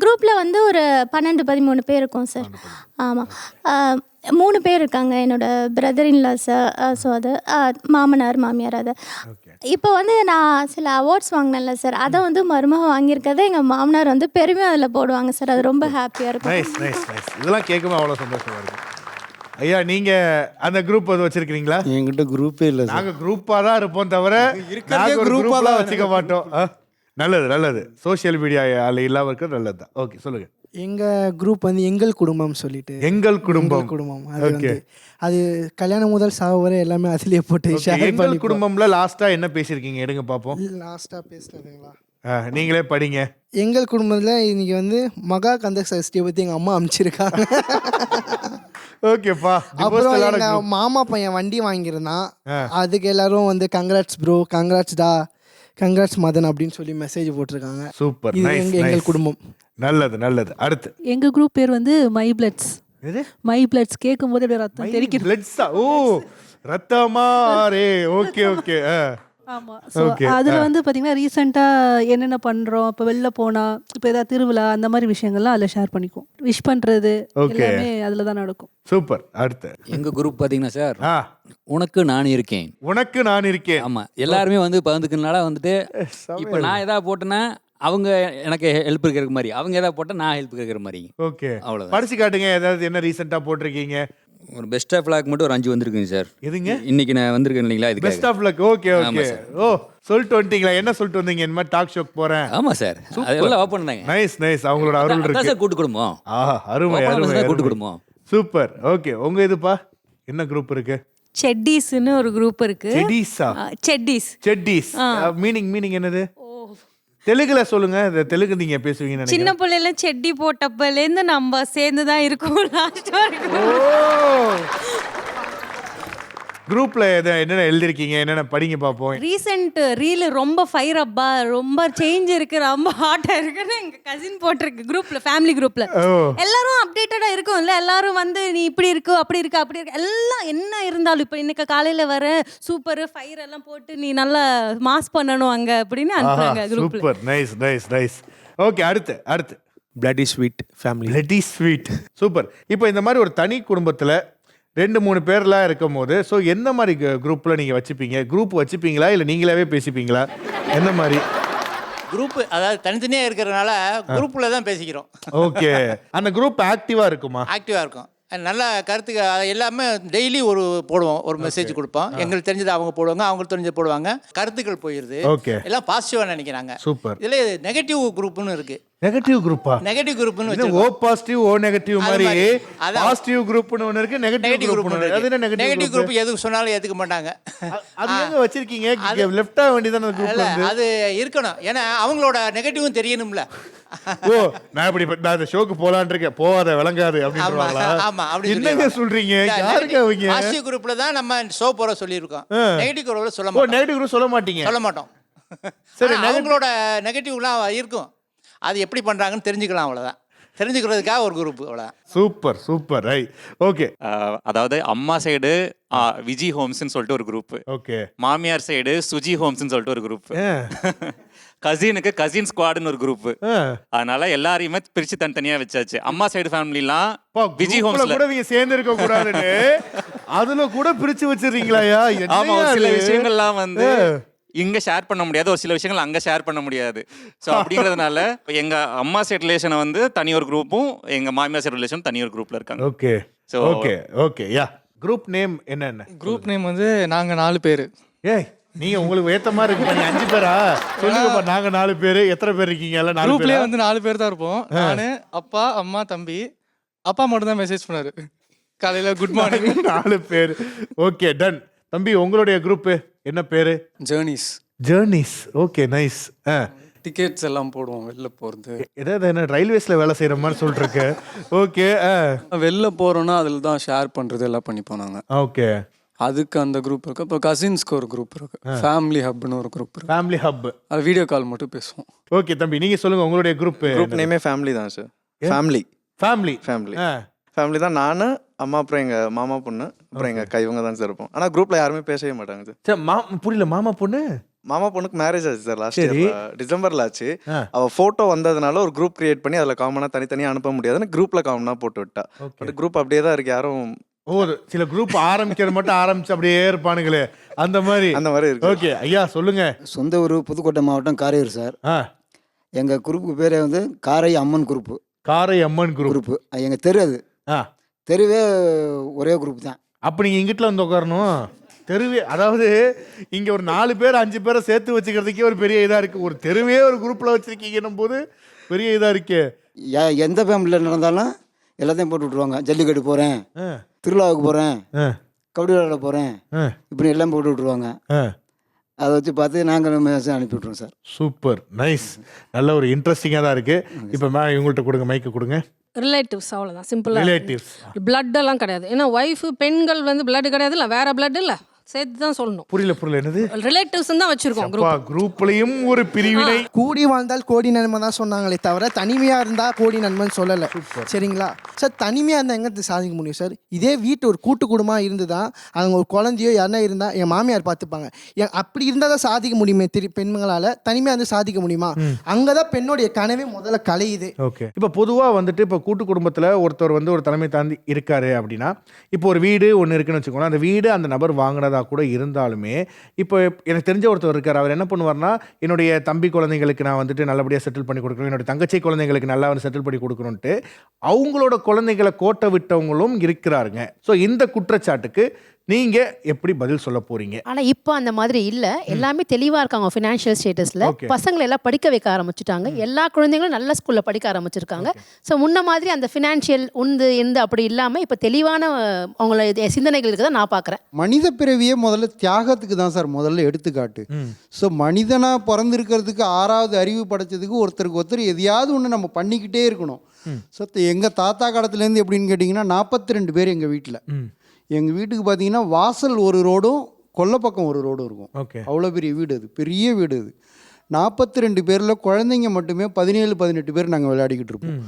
குரூப்பில் வந்து ஒரு 12-13 பேர் இருக்கோம் சார். ஆமாம், 3 பேர் இருக்காங்க என்னோட பிரதர் இன்லாஸ். ஸோ அது மாமனார் மாமியார். அது இப்போ வந்து நான் சில அவார்ட்ஸ் வாங்கினேன்ல சார், அதை வந்து மருமக வாங்கியிருக்கதை எங்கள் மாமனார் வந்து பெருமையாக அதில் போடுவாங்க சார். அது ரொம்ப ஹாப்பியாக இருக்கும். நைஸ். இதெல்லாம் கேட்கும்போது அவ்வளோ சந்தோஷமா இருக்கும். ஐயா, நீங்க அந்த குரூப் வந்து வச்சிருக்கீங்களா? என்கிட்ட குரூப்பே இல்லை. நாங்க குரூப்பா தான் இருப்போம் தவிர குரூப்பா தான் வச்சுக்க மாட்டோம். நல்லது. சோஷியல் மீடியா இல்லாம இருக்கிறது நல்லது தான். ஓகே, சொல்லுங்க. எங்க குரூப் வந்து எங்கள் குடும்பம் சொல்லிட்டு. எங்கள் குடும்பம். அது வந்து அது கல்யாணம் முதல் சாவு வரை எல்லாமே அதிலே போட்டு ஷேர் பண்ணி. எங்கள் குடும்பம்ல லாஸ்டா என்ன பேசிருக்கீங்க? எடுங்க பாப்போம். லாஸ்டா பேசுறதுங்களா? நீங்களே படிங்க. எங்கள் குடும்பத்துல இன்னைக்கு வந்து மகா கந்த சஷ்டியை பத்தி எங்க அம்மா அனுப்பிச்சிருக்காங்க. ஓகேப்பா. அப்புறம் எங்க மாமா பையன் வண்டி வாங்கியிருந்தான். அதுக்கு எல்லாரும் வந்து கங்க்ராட்ஸ் ப்ரோ, கங்க்ராட்ஸ்டா, கங்க்ராட்ஸ் மதன் அப்படின்னு சொல்லி மெசேஜ் போட்டிருக்காங்க. சூப்பர், இது நைஸ், எங்கள் நைஸ். குடும்பம். நல்லது நல்லது. அடுத்து எங்கள் குரூப் பேர் வந்து மை பிளட்ஸ். எது? மை பிளட்ஸ் கேட்கும் போது அப்படியே ரத்தம் தெரிக்கும். பிளட்ஸா? ஓ, ரத்தமாரே. Okay okay. ஆமாம். ஸோ அதில் வந்து பார்த்தீங்கன்னா ரீசெண்டாக என்னென்ன பண்ணுறோம், இப்போ வெளில போனால், இப்போ ஏதாவது திருவிழா அந்த மாதிரி விஷயங்கள்லாம் அதில் ஷேர் பண்ணிக்குவோம். விஷ் பண்ணுறது எல்லாமே அதில் தான் நடக்கும். சூப்பர். அடுத்து எங்கள் குரூப் பார்த்தீங்கன்னா சார், ஆ, உனக்கு நான் இருக்கேன். உனக்கு நான் இருக்கேன். ஆமாம், எல்லாருமே வந்து பகிர்ந்துக்கிறதுனால வந்துட்டு இப்போ நான் எதாவது போட்டேன்னா அவங்க எனக்கு ஹெல்ப் இருக்கிற மாதிரி, அவங்க எதாவது போட்டால் நான் ஹெல்ப் இருக்கிற மாதிரி. ஓகே, அவ்வளோதான். படிச்சு காட்டுங்க. ஏதாவது என்ன ரீசெண்டா போட்டிருக்கீங்க? ஒரு பெஸ்ட் ஆஃப் லாக் மட்டும் ஒரு 5 வந்திருக்குங்க சார். எதுங்க? இன்னைக்கு நான் வந்திருக்கேன் இல்லைங்களா, இதுக்கு best of luck. Okay okay. ஓ, சொல்லிட்டு வந்துட்டீங்களா? என்ன சொல்லிட்டு வந்தீங்க? இந்த மாதிரி டாக் ஷோக்கு போறேன். ஆமாம் சார், அதெல்லாம் ஓப்பன் பண்ணாங்க. Nice nice. அவங்களோட அருள் அதான் இருக்கு சார் கூட்டு குடும்பம். ஆஹா, அருமை அருமை. கூட்டு குடும்பம். சூப்பர். ஓகே, உங்க இதுப்பா என்ன குரூப் இருக்கு? செட்டீஸ்னு ஒரு குரூப் இருக்கு. செடீஸா? செட்டீஸ். செட்டீஸ் மீனிங் என்னது? தெலுங்குல சொல்லுங்க. இந்த தெலுங்கு நீங்க பேசுவீங்கன்னு சின்ன நினைக்கிறேன். பிள்ளைல செட்டி போட்டப்பலேருந்து நம்ம சேர்ந்து தான் இருக்கோம் லாஸ்ட் வரைக்கும். குரூப்ல என்னென்ன எழுதிருக்கீங்க? என்னென்ன படிங்க பார்ப்போம். ரீசெண்ட் ரீல் ரொம்ப ஃபயர் அப்பா, ரொம்ப சேஞ்ச் இருக்கு, ரொம்ப ஹாட்டா இருக்குன்னு எங்க கசின் போட்டிருக்கு குரூப்ல, ஃபேமிலி குரூப்ல. எல்லாரும் அப்டேட்டடா இருக்கும்ல, எல்லாரும் வந்து நீ இப்படி இருக்கு அப்படி இருக்கு அப்படி இருக்கு எல்லாம் என்ன இருந்தாலும் இப்போ இன்னைக்கு காலையில வர சூப்பர் ஃபயர் எல்லாம் போட்டு நீ நல்லா மாஸ் பண்ணணும் அங்க அப்படின்னு அனுப்புறாங்க குரூப்ல. Super, nice nice nice. Okay, அடுத்து bloody sweet family. Bloody sweet. Super. இப்போ இந்த மாதிரி ஒரு தனி குடும்பத்துல 2-3 பேர்லாம் இருக்கும் போது, ஸோ எந்த மாதிரி குரூப்பில் நீங்கள் வச்சுப்பீங்க? குரூப் வச்சுப்பீங்களா இல்லை நீங்களாவே பேசிப்பீங்களா? எந்த மாதிரி குரூப்பு? அதாவது தனித்தனியாக இருக்கிறதுனால குரூப்பில் தான் பேசிக்கிறோம். ஓகே, அந்த குரூப் ஆக்டிவாக இருக்குமா? ஆக்டிவாக இருக்கும். நல்ல கருத்துக்கு எல்லாமே டெய்லி போடுவோம், ஒரு மெசேஜ் கொடுப்போம். எங்களுக்கு தெரிஞ்சது அவங்க போடுவாங்க, அவங்களுக்கு தெரிஞ்சது போடுவாங்க. கருத்துக்கள் போயிடுது. ஓகே, எல்லாம் பாசிட்டிவாக நினைக்கிறாங்க. சூப்பர். இதில் நெகட்டிவ் குரூப்னு இருக்கு. நெகட்டிவ் குரூப்பா? நெகட்டிவ் குரூப்னு இது ஓ பாசிட்டிவ் ஓ நெகட்டிவ் மாதிரி பாசிட்டிவ் குரூப்னு ஒன்று இருக்கு, நெகட்டிவ் குரூப் ஒன்று. அது என்ன நெகட்டிவ் குரூப்? எதுக்கு சொன்னாலும் ஏற்றுக்க மாட்டாங்க. அது எங்க வச்சிருக்கீங்க? லெஃப்டா வேண்டியதான குரூப்? அது இருக்கணும், ஏன்னா அவங்களோட நெகட்டிவும் தெரியணும்ல. ஓ, நான் இப்படி நான் இந்த ஷோக்கு போலான்னு இருக்கேன், போகாத விளங்காது அப்படின்றாங்களா? ஆமா, அப்படி என்னங்க சொல்றீங்க? யாருக்கு அவங்க? பாசிட்டிவ் குரூப்ல தான் நம்ம ஷோ போற சொல்லியிருக்கோம். நெகட்டிவ் குரூப்ல சொல்ல மாட்டோம். நெகட்டிவ் குரூப் சொல்ல மாட்டீங்க? சொல்ல மாட்டோம். சரி, அவங்களோட நெகட்டிவ்லாம் இருக்கும், அது எப்படி பண்றாங்கன்னு தெரிஞ்சுக்கலாம், அவ்வளவுதான். தெரிஞ்சுக்கிறதுக்காக ஒரு குரூப், அவ்வளோதான். Super super. ரைட். ஓகே, அதாவது அம்மா சைடு விஜி ஹோம்ஸ்னு சொல்லிட்டு ஒரு குரூப். ஓகே. மாமியார் சைடு சுஜி ஹோம்ஸ்னு சொல்லிட்டு ஒரு குரூப். கசினுக்கு கசின் ஸ்குவாட்னு ஒரு குரூப். அதனால எல்லாரையுமே பிரிச்சு தனித்தனியா வச்சாச்சு. அம்மா சைடு ஃபேமிலிலாம் விஜி ஹோம்ஸ்ல கூட நீங்க சேர்ந்து இருக்க கூடாதுன்னு அதுல கூட பிரிச்சு வச்சிருக்கீங்களாயா? ஆமா, சில விஷயங்கள்லாம் வந்து இங்க ஷேர் பண்ண முடியாது, ஒரு சில விஷயங்கள் அங்க ஷேர் பண்ண முடியாது. ஸோ அப்படிங்கிறதுனால எங்க அம்மா சைட் ரிலேஷனை வந்து தனி ஒரு குரூப்பும், எங்க மாமியார் சைட் ரிலேஷன் தனி ஒரு குரூப்ல இருக்காங்க. Okay. So okay okay. Ya, group name என்னென்ன? குரூப் நேம் வந்து நாங்க 4 பேர். ஏய், நீங்க உங்களுக்கு ஏத்த மாதிரி இருக்கு. நீங்க 5 பேரா? சொல்லுங்கப்பா. நாங்க 4 பேர். எத்தனை பேர் இருக்கீங்க? எல்லாம் 4 பேர். குரூப்லயே வந்து 4 பேர் தான் இருப்போம். நானு, அப்பா, அம்மா, தம்பி. அப்பா மட்டும் தான் மெசேஜ் பண்ணாரு காலையில குட் மார்னிங். 4 பேர். Okay, done. தம்பி, உங்களுடைய குரூப் என்ன பேரு? Journeys. Journeys. Okay, nice. Tickets எல்லாம் போடுவோம் வெளில போகிறது. ஏதாவது என்ன ரயில்வேஸில் வேலை செய்கிற மாதிரி சொல்லிருக்கு. ஓகே. வெளில போகிறோன்னா அதில் தான் ஷேர் பண்ணுறது எல்லாம் பண்ணிப்போம் நாங்கள். ஓகே. அதுக்கு அந்த குரூப் இருக்குது. இப்போ கசின்ஸ்க்கு ஒரு குரூப் இருக்குது. ஃபேமிலி ஹப்னு ஒரு குரூப் இருக்குது. Family hub. அது வீடியோ கால் மட்டும் பேசுவோம். ஓகே தம்பி, நீங்கள் சொல்லுங்கள் உங்களுடைய குரூப். குரூப் நேமே ஃபேமிலி தான் sir. Family family family family தான். நான், அம்மா, அப்புறம் எங்கள் மாமா பொண்ணு, அப்புறம் எங்கள் அக்கா, இவங்க தான் சார் இருப்போம். ஆனால் குரூப்பில் யாருமே பேசவே மாட்டாங்க சார். புரியல. மாமா பொண்ணு? மாமா பொண்ணுக்கு மேரேஜ் ஆச்சு சார் லாஸ்ட் இயர் டிசம்பர்ல ஆச்சு. அவள் ஃபோட்டோ வந்ததுனால ஒரு குரூப் கிரியேட் பண்ணி அதில் காமனாக தனித்தனியாக அனுப்ப முடியாதுன்னு குரூப்பில் காமனாக போட்டு விட்டா. பட் குரூப் அப்படியே தான் இருக்கு. யாரும் சில குரூப் ஆரம்பிக்கிறது மட்டும் ஆரம்பிச்சு அப்படியே இருப்பானுங்களே, அந்த மாதிரி இருக்கு. ஓகே ஐயா, சொல்லுங்க. சொந்த ஊர் புதுக்கோட்டை மாவட்டம் காரையூர் சார். எங்கள் குரூப்புக்கு பேரே வந்து காரை அம்மன் குரூப்பு. காரை அம்மன் குரூப். எங்கள் தெரு அது. தெருவே ஒரே குரூப் தான். அப்போ நீங்கள் இங்கிட்ட வந்து உட்காரணும். தெருவே, அதாவது இங்கே ஒரு 4 பேர் 5 பேரை சேர்த்து வச்சுக்கிறதுக்கே ஒரு பெரிய இதாக இருக்குது. ஒரு தெருவே ஒரு குரூப்பில் வச்சுருக்கீங்கன்னும் போது பெரிய இதாக இருக்கு. எந்த ஃபேமிலியில் நடந்தாலும் எல்லாத்தையும் போட்டு விட்ருவாங்க. ஜல்லிக்கட்டு போகிறேன், திருவிழாவுக்கு போகிறேன், கபடி விளையாட போகிறேன், இப்படி எல்லாம் போட்டு விட்ருவாங்க. அதை வச்சு பார்த்து நாங்கள் மெசேஜ் அனுப்பி விட்ருவோம் சார். Super, nice. நல்ல ஒரு இன்ட்ரெஸ்டிங்காக தான் இருக்குது. இப்போ இவங்கள்ட்ட கொடுங்க, மைக்கு கொடுங்க. ரிலேட்டிவ்ஸ், அவ்வளோதான், சிம்பிளாக. ரிலேட்டிவ்ஸ், பிளட் எல்லாம் கிடையாது. ஏன்னா ஒய்ஃபு பெண்கள் வந்து பிளட் கிடையாது, இல்லை வேற பிளட் இல்லை, சேர்த்து தான் சொல்லணும். புரியல என்னது? ரிலேட்டிவ்ஸ் தான் வச்சிருக்கோம் அப்பா, குரூப்லயும் ஒரு பிரிவினை. கூடி வாழ்ந்தால் கோடி நன்மை தான் சொன்னாங்களே தவிர தனிமையாக இருந்தால் கோடி நன்மைன்னு சொல்லலை. சரிங்களா சார்? தனிமையாக இருந்தால் எங்கே சாதிக்க முடியும் சார்? இதே வீட்டு ஒரு கூட்டு குடும்பமாக இருந்து தான் அவங்க ஒரு குழந்தையோ யாருன்னா இருந்தால் என் மாமியார் பார்த்துப்பாங்க. அப்படி இருந்தால் தான் சாதிக்க முடியுமே பெண்களால். தனிமையாக இருந்து சாதிக்க முடியுமா? அங்கே தான் பெண்ணுடைய கனவே முதல்ல கலையுது. ஓகே. இப்போ பொதுவாக வந்துட்டு இப்போ கூட்டு குடும்பத்தில் ஒருத்தர் வந்து ஒரு தலைமை தாண்டி இருக்காரு அப்படின்னா, இப்போ ஒரு வீடு ஒன்று இருக்குன்னு வச்சுக்கோங்களேன். அந்த வீடு அந்த நபர் வாங்கினதா கூட இருந்தாலுமே, இப்போ எனக்கு தெரிஞ்ச ஒருத்தர் இருக்கார். அவர் என்ன பண்ணுவார்னா, என்னுடைய தம்பி குழந்தைங்களுக்கு நான் வந்துட்டு நல்லபடியாக செட்டில் பண்ணி கொடுக்கணும், என்னுடைய தங்கச்சி குழந்தைங்களுக்கு நல்லா செட்டில் பண்ணி கொடுக்கணுன்ட்டு அவங்களோட குழந்தைகளை கோட்டை விட்டவங்களும் இருக்கிறாருங்க. ஸோ இந்த குற்றச்சாட்டுக்கு நீங்க எப்படி பதில் சொல்ல போறீங்க? ஆனா இப்போ அந்த மாதிரி இல்ல. எல்லாமே தெளிவா இருக்காங்க ஃபினான்ஷியல் ஸ்டேட்டஸ்ல. பசங்களை எல்லாம் படிக்க வைக்க ஆரம்பிச்சுட்டாங்க. எல்லா குழந்தைங்களும் நல்ல ஸ்கூல்ல படிக்க ஆரம்பிச்சிருக்காங்க. ஸோ முன்ன மாதிரி அந்த ஃபினான்ஷியல் எந்த அப்படி இல்லாம இப்போ தெளிவான அவங்களோட சிந்தனைகளுக்கு தான் நான் பார்க்குறேன். மனித பிறவியே முதல்ல தியாகத்துக்கு தான் சார் முதல்ல எடுத்துக்காட்டு. ஸோ மனிதனாக பிறந்திருக்கிறதுக்கு 6வது அறிவு படைச்சதுக்கு ஒருத்தருக்கு ஒருத்தர் எதையாவது ஒன்று நம்ம பண்ணிக்கிட்டே இருக்கணும். ஸோ எங்கள் தாத்தா காலத்துலேருந்து எப்படின்னு கேட்டிங்கன்னா 42 பேர் எங்கள் வீட்டில். எங்கள் வீட்டுக்கு பார்த்தீங்கன்னா வாசல் ஒரு ரோடும் கொல்லைப்பக்கம் ஒரு ரோடும் இருக்கும். அவ்வளோ பெரிய வீடு, அது பெரிய வீடு. அது 42 பேரில் குழந்தைங்க மட்டுமே 17-18 பேர் நாங்கள் விளையாடிக்கிட்டு இருப்போம்.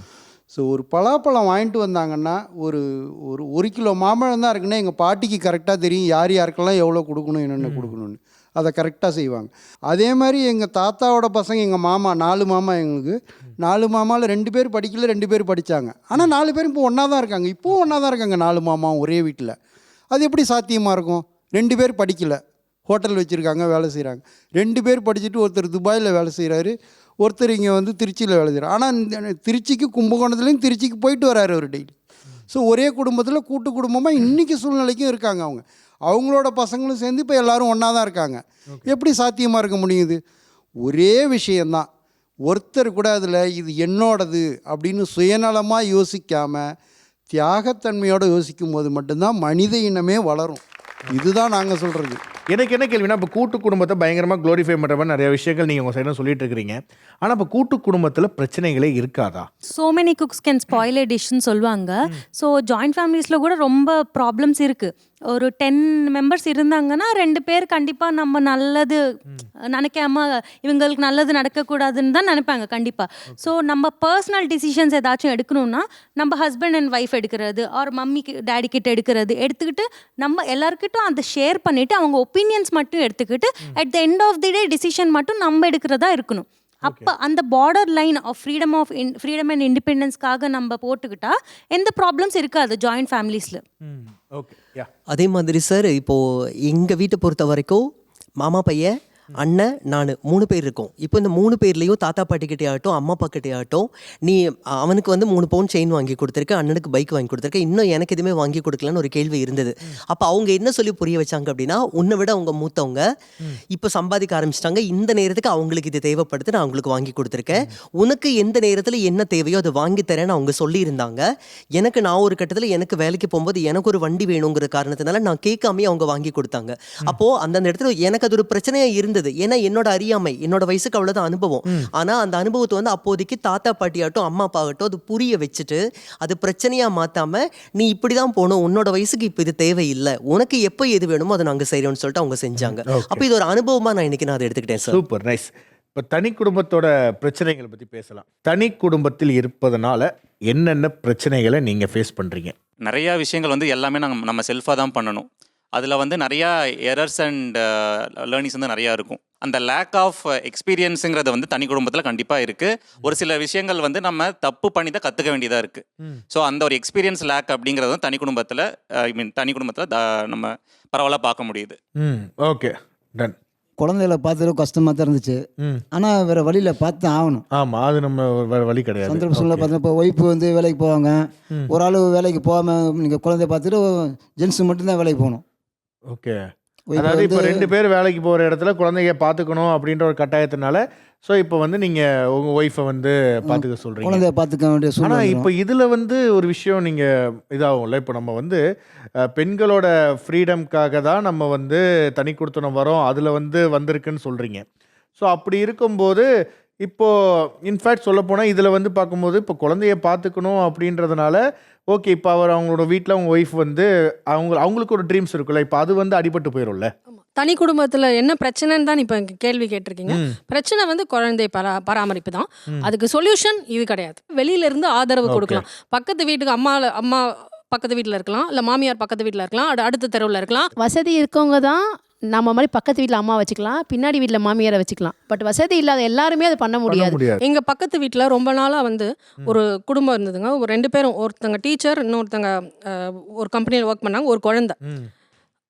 ஸோ ஒரு பலாப்பழம் வாங்கிட்டு வந்தாங்கன்னா ஒரு 1 கிலோ மாம்பழம் தான் இருக்குன்னா எங்கள் பாட்டிக்கு கரெக்டாக தெரியும் யார் யாருக்கெல்லாம் எவ்வளோ கொடுக்கணும், என்னென்ன கொடுக்கணும்னு. அதை கரெக்டாக செய்வாங்க. அதே மாதிரி எங்கள் தாத்தாவோட பசங்க, எங்கள் மாமா 4 மாமா, எங்களுக்கு 4 மாமாவில் 2 பேர் படிக்கல, 2 பேர் படித்தாங்க. ஆனால் 4 பேரும் இப்போ ஒன்றா தான் இருக்காங்க. இப்போவும் ஒன்றா தான் இருக்காங்க 4 மாமாவும் ஒரே வீட்டில். அது எப்படி சாத்தியமாக இருக்கும்? 2 பேர் படிக்கலை, ஹோட்டல் வச்சுருக்காங்க, வேலை செய்கிறாங்க. 2 பேர் படிச்சுட்டு ஒருத்தர் துபாயில் வேலை செய்கிறாரு, ஒருத்தர் இங்கே வந்து திருச்சியில் வேலை செய்கிறார். ஆனால் திருச்சிக்கு கும்பகோணத்துலேயும் திருச்சிக்கு போயிட்டு வராரு அவர் டெய்லி. ஸோ ஒரே குடும்பத்தில் கூட்டு குடும்பமாக இன்றைக்கி சூழ்நிலைக்கும் இருக்காங்க. அவங்களோட பசங்களும் சேர்ந்து இப்போ எல்லோரும் ஒன்றா தான் இருக்காங்க. எப்படி சாத்தியமாக இருக்க முடியுது? ஒரே விஷயந்தான். ஒருத்தர் கூட அதில் இது என்னோடது அப்படின்னு சுயநலமாக யோசிக்காமல் தியாகத்தன்மையோடு யோசிக்கும் போது மட்டும்தான் மனித இனமே வளரும். இதுதான் நாங்கள் சொல்கிறது. எனக்கு என்ன கேள்வினா, இப்போ கூட்டு குடும்பத்தை பயங்கரமாக க்ளோரிஃபை பண்ணுற மாதிரி நிறைய விஷயங்கள் நீங்கள் உங்கள் சைடில் சொல்லிட்டு இருக்கிறீங்க. ஆனால் இப்போ கூட்டு குடும்பத்தில் பிரச்சனைகளே இருக்காதா? So many cooks can spoil a டிஷ்னு சொல்லுவாங்க. ஸோ ஜாயிண்ட் ஃபேமிலிஸில் கூட ரொம்ப ப்ராப்ளம்ஸ் இருக்குது. ஒரு 10 மெம்பர்ஸ் இருந்தாங்கன்னா 2 பேர் கண்டிப்பாக நம்ம நல்லது நினைக்காம இவங்களுக்கு நல்லது நடக்கக்கூடாதுன்னு தான் நினைப்பாங்க கண்டிப்பாக. ஸோ நம்ம பர்சனல் டிசிஷன்ஸ் ஏதாச்சும் எடுக்கணும்னா நம்ம ஹஸ்பண்ட் அண்ட் ஒய்ஃப் எடுக்கிறது, ஆர் மம்மி டேடி கிட்ட எடுத்துக்கிட்டு நம்ம எல்லாருக்கிட்டும் அதை ஷேர் பண்ணிவிட்டு அவங்க ஒப்பீனியன்ஸ் மட்டும் எடுத்துக்கிட்டு at the end of the day decision மட்டும் நம்ம எடுக்கிறதா இருக்கணும். அப்போ அந்த border line of freedom and இண்டிபெண்டன்ஸ்க்காக நம்ம போட்டுக்கிட்டா எந்த ப்ராப்ளம்ஸ் இருக்காது ஜாயிண்ட் ஃபேமிலிஸில். அதே மாதிரி சார், இப்போது எங்கள் வீட்டை பொறுத்த வரைக்கும் மாமா பையன், அண்ணன், நான் 3 பேர் இருக்கோம். இப்போ இந்த 3 பேர்லேயும் தாத்தா பாட்டிக்கிட்டே ஆகட்டும், அம்மா அப்பாக்கிட்டே ஆகட்டும், நீ அவனுக்கு வந்து 3 பவுன் செயின் வாங்கி கொடுத்துருக்க, அண்ணனுக்கு பைக் வாங்கி கொடுத்துருக்க, இன்னும் எனக்கு எதுவுமே வாங்கி கொடுக்கலன்னு ஒரு கேள்வி இருந்தது. அப்போ அவங்க என்ன சொல்லி புரிய வச்சாங்க அப்படின்னா, உன்னை விட அவங்க மூத்தவங்க இப்போ சம்பாதிக்க ஆரம்பிச்சிட்டாங்க, இந்த நேரத்துக்கு அவங்களுக்கு இது தேவைப்படுது, நான் அவங்களுக்கு வாங்கி கொடுத்துருக்கேன், உனக்கு எந்த நேரத்தில் என்ன தேவையோ அதை வாங்கி தரேன்னு அவங்க சொல்லியிருந்தாங்க. நான் ஒரு கட்டத்தில் எனக்கு வேலைக்கு போகும்போது எனக்கு ஒரு வண்டி வேணுங்கிற காரணத்தினால நான் கேட்காமே அவங்க வாங்கி கொடுத்தாங்க. அப்போது அந்தந்த இடத்துல எனக்கு அது ஒரு பிரச்சனையாக இருந்தது. ஏன்னா என்னோட அறியாமை, என்னோட வயசுக்கு அவ்வளவுதான் அனுபவம். ஆனா அந்த அனுபவத்தை வந்து அப்போதைக்கு தாத்தா பாட்டியாட்டும் அம்மா அப்பாகட்டும் அது புரிய வச்சுட்டு அது பிரச்சனையா மாத்தாம, நீ இப்படிதான் போகணும், உன்னோட வயசுக்கு இப்போ இது தேவையில்லை, உனக்கு எப்போ எது வேணுமோ அதை நாங்கள் செய்யறோம்னு சொல்லிட்டு அவங்க செஞ்சாங்க. அப்போ இது ஒரு அனுபவமா நான் இன்னைக்கு அதை எடுத்துக்கிட்டேன் சார். Super nice. இப்போ தனி குடும்பத்தோட பிரச்சனைகளை பற்றி பேசலாம். தனி குடும்பத்தில் இருப்பதனால என்னென்ன பிரச்சனைகளை நீங்கள் ஃபேஸ் பண்ணுறீங்க? நிறையா விஷயங்கள் வந்து எல்லாமே நம்ம செல்ஃபாக தான் பண்ணணும். அதில் வந்து நிறையா எரர்ஸ் அண்ட் லேர்னிங்ஸ் வந்து நிறையா இருக்கும். அந்த லேக் ஆஃப் எக்ஸ்பீரியன்ஸுங்கிறது வந்து தனி குடும்பத்தில் கண்டிப்பாக இருக்குது. ஒரு சில விஷயங்கள் வந்து நம்ம தப்பு பண்ணி தான் கற்றுக்க வேண்டியதாக இருக்குது. ஸோ அந்த ஒரு எக்ஸ்பீரியன்ஸ் லேக் அப்படிங்கிறது வந்து தனி குடும்பத்தில் நம்ம பரவாயில்ல பார்க்க முடியுது. Okay, done. குழந்தைகளை பார்த்துட்டு கஷ்டமாக தான் இருந்துச்சு. ஆனால் வேறு வழியில் பார்த்து ஆகணும். ஆமாம், அது நம்ம வேறு வழி கிடையாது. சந்தர்ப்ப சூழ்நிலை பார்த்தா இப்போ ஒய்ஃபு வந்து வேலைக்கு போவாங்க, ஒரு ஆள் வேலைக்கு போகாமல் நீங்கள் குழந்தைய பார்த்துட்டு ஜென்ஸு மட்டும்தான் வேலைக்கு போகணும். ஓகே, அதாவது இப்போ 2 பேர் வேலைக்கு போகிற இடத்துல குழந்தைங்க பார்த்துக்கணும் அப்படின்ற ஒரு கட்டாயத்தினால, ஸோ இப்போ வந்து நீங்கள் உங்கள் ஒய்ஃபை வந்து பார்த்துக்க சொல்கிறீங்க, குழந்தைய பார்த்துக்க வேண்டிய சூழ்நிலை. ஆனால் இப்போ இதில் வந்து ஒரு விஷயம் நீங்கள் இதாகும்ல, இப்போ நம்ம வந்து பெண்களோட ஃப்ரீடம்காக தான் நம்ம வந்து தனி கொடுத்தனம் வரோம், அதில் வந்து வந்திருக்குன்னு சொல்கிறீங்க. ஸோ அப்படி இருக்கும்போது இப்போது இன்ஃபேக்ட் சொல்லப்போனால் இதில் வந்து பார்க்கும்போது இப்போ குழந்தைய பார்த்துக்கணும் அப்படின்றதுனால ஓகே இப்போ அவங்களோட வீட்டில் அவங்க ஒய்ஃப் வந்து அவங்களுக்கு ஒரு ட்ரீம்ஸ் இருக்குல்ல, இப்போ அது வந்து அடிபட்டு போயிடும்ல. தனி குடும்பத்தில் என்ன பிரச்சனைன்னு தான் இப்போ கேள்வி கேட்டிருக்கீங்க. பிரச்சனை வந்து குழந்தை பராமரிப்பு தான். அதுக்கு சொல்யூஷன் இது கிடையாது. வெளியில இருந்து ஆதரவு கொடுக்கலாம். பக்கத்து வீட்டுக்கு அம்மா பக்கத்து வீட்டில் இருக்கலாம், இல்லை மாமியார் பக்கத்து வீட்டில் இருக்கலாம், அடுத்த தெருவில் இருக்கலாம். வசதி இருக்கவங்க தான் நம்ம மாதிரி பக்கத்து வீட்டில் அம்மா வச்சுக்கலாம், பின்னாடி வீட்டில் மாமியாரை வச்சுக்கலாம். பட் வசதி இல்லாத எல்லாருமே அதை பண்ண முடியாது. எங்கள் பக்கத்து வீட்டில் ரொம்ப நாளாக வந்து ஒரு குடும்பம் இருந்ததுங்க. ஒரு 2 பேரும், ஒருத்தங்க டீச்சர், இன்னொருத்தங்க ஒரு கம்பெனியில் ஒர்க் பண்ணாங்க, ஒரு குழந்தை.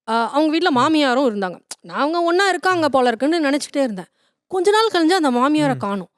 அவங்க வீட்டில் மாமியாரும் இருந்தாங்க. அவங்க ஒன்றா இருக்காங்க போல இருக்குன்னு நினச்சிட்டே இருந்தேன். கொஞ்ச நாள் கழிஞ்சு அந்த மாமியாரை காணும்.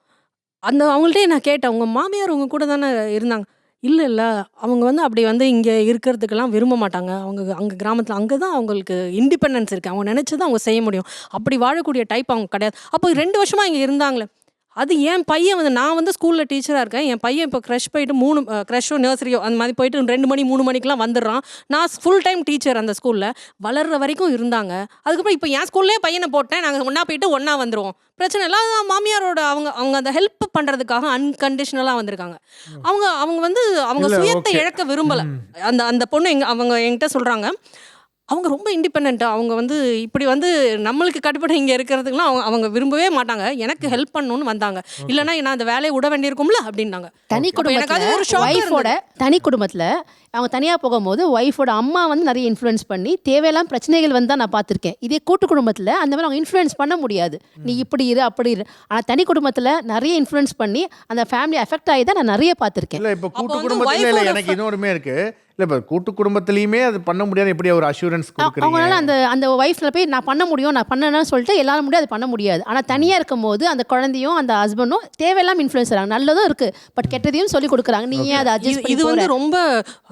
அவங்கள்ட்டே நான் கேட்டேன், உங்கள் மாமியார் உங்கள் கூட தானே இருந்தாங்க? இல்லை அவங்க வந்து அப்படி வந்து இங்கே இருக்கிறதுக்கெல்லாம் விரும்ப மாட்டாங்க. அங்கே கிராமத்தில் அங்கே தான் அவங்களுக்கு இண்டிபெண்டன்ஸ் இருக்குது. அவங்க நினச்சதான் அவங்க செய்ய முடியும். அப்படி வாழக்கூடிய டைப் அவங்க கிடையாது. அப்போ 2 வருஷமாக இங்கே இருந்தாங்களே. அது என் பையன் வந்து, நான் வந்து ஸ்கூலில் டீச்சராக இருக்கேன். என் பையன் இப்போ க்ரஷ் போயிட்டு 3 க்ரஷோ நர்சரியோ அந்த மாதிரி போயிட்டு 2 மணி 3 மணிக்கெலாம் வந்துடுறான். நான் ஃபுல் டைம் டீச்சர் அந்த ஸ்கூலில். வளர்கிற வரைக்கும் இருந்தாங்க. அதுக்கப்புறம் இப்போ என் ஸ்கூல்லேயே பையனை போட்டேன். நாங்கள் ஒன்றா போயிட்டு ஒன்றா வந்துடுவோம். பிரச்சனை இல்லை. மாமியாரோட அவங்க அந்த ஹெல்ப் பண்ணுறதுக்காக அன்கண்டிஷனலாக வந்திருக்காங்க. அவங்க வந்து அவங்க சுயத்தை இழக்க விரும்பலை. அந்த பொண்ணு என்கிட்ட சொல்கிறாங்க, அவங்க ரொம்ப இண்டிபெண்ட்டாக, அவங்க வந்து இப்படி வந்து நம்மளுக்கு கட்டுப்பட இங்கே இருக்கிறதுக்குலாம் அவங்க விரும்பவே மாட்டாங்க. எனக்கு ஹெல்ப் பண்ணணும்னு வந்தாங்க. இல்லைன்னா நான் அந்த வேலையை விட வேண்டியிருக்கும்ல அப்படின்னாங்க. தனி குடும்பத்தோட தனி குடும்பத்தில் அவங்க தனியாக போகும்போது ஒய்ஃபோட அம்மா வந்து நிறைய இன்ஃப்ளூயன்ஸ் பண்ணி தேவையெல்லாம் பிரச்சனைகள் வந்து தான் நான் பார்த்துருக்கேன். இதே கூட்டு குடும்பத்தில் அந்த மாதிரி அவங்க இன்ஃப்ளூயன்ஸ் பண்ண முடியாது. நீ இப்படி இரு அப்படி இரு. ஆனால் தனி குடும்பத்தில் நிறைய இன்ஃப்ளூயன்ஸ் பண்ணி அந்த ஃபேமிலி அஃபெக்ட் ஆகி தான் நான் நிறைய பார்த்துருக்கேன். இல்லை இப்போ கூட்டு குடும்பத்தில் எனக்கு இன்னொருமே இருக்குது. இல்லை இப்போ கூட்டு குடும்பத்துலேயுமே அது பண்ண முடியாது. எப்படி ஒரு அஷூரன்ஸ் கொடுக்குறீங்க? அவங்களால அந்த ஒய்ஃபில் போய் நான் பண்ண முடியும், நான் பண்ணணும்னு சொல்லிட்டு எல்லாரும் முடியாது, அது பண்ண முடியாது. ஆனால் தனியாக இருக்கும் போது அந்த குழந்தையும் அந்த ஹஸ்பண்டும் தேவையெல்லாம் இன்ஃப்ளூயன்ஸ் ஆகிறாங்க. நல்லதும் இருக்குது, பட் கெட்டதையும் சொல்லி கொடுக்குறாங்க. நீ ஏன் அதை அட்ஜஸ்ட் பண்ணி? இது வந்து ரொம்ப,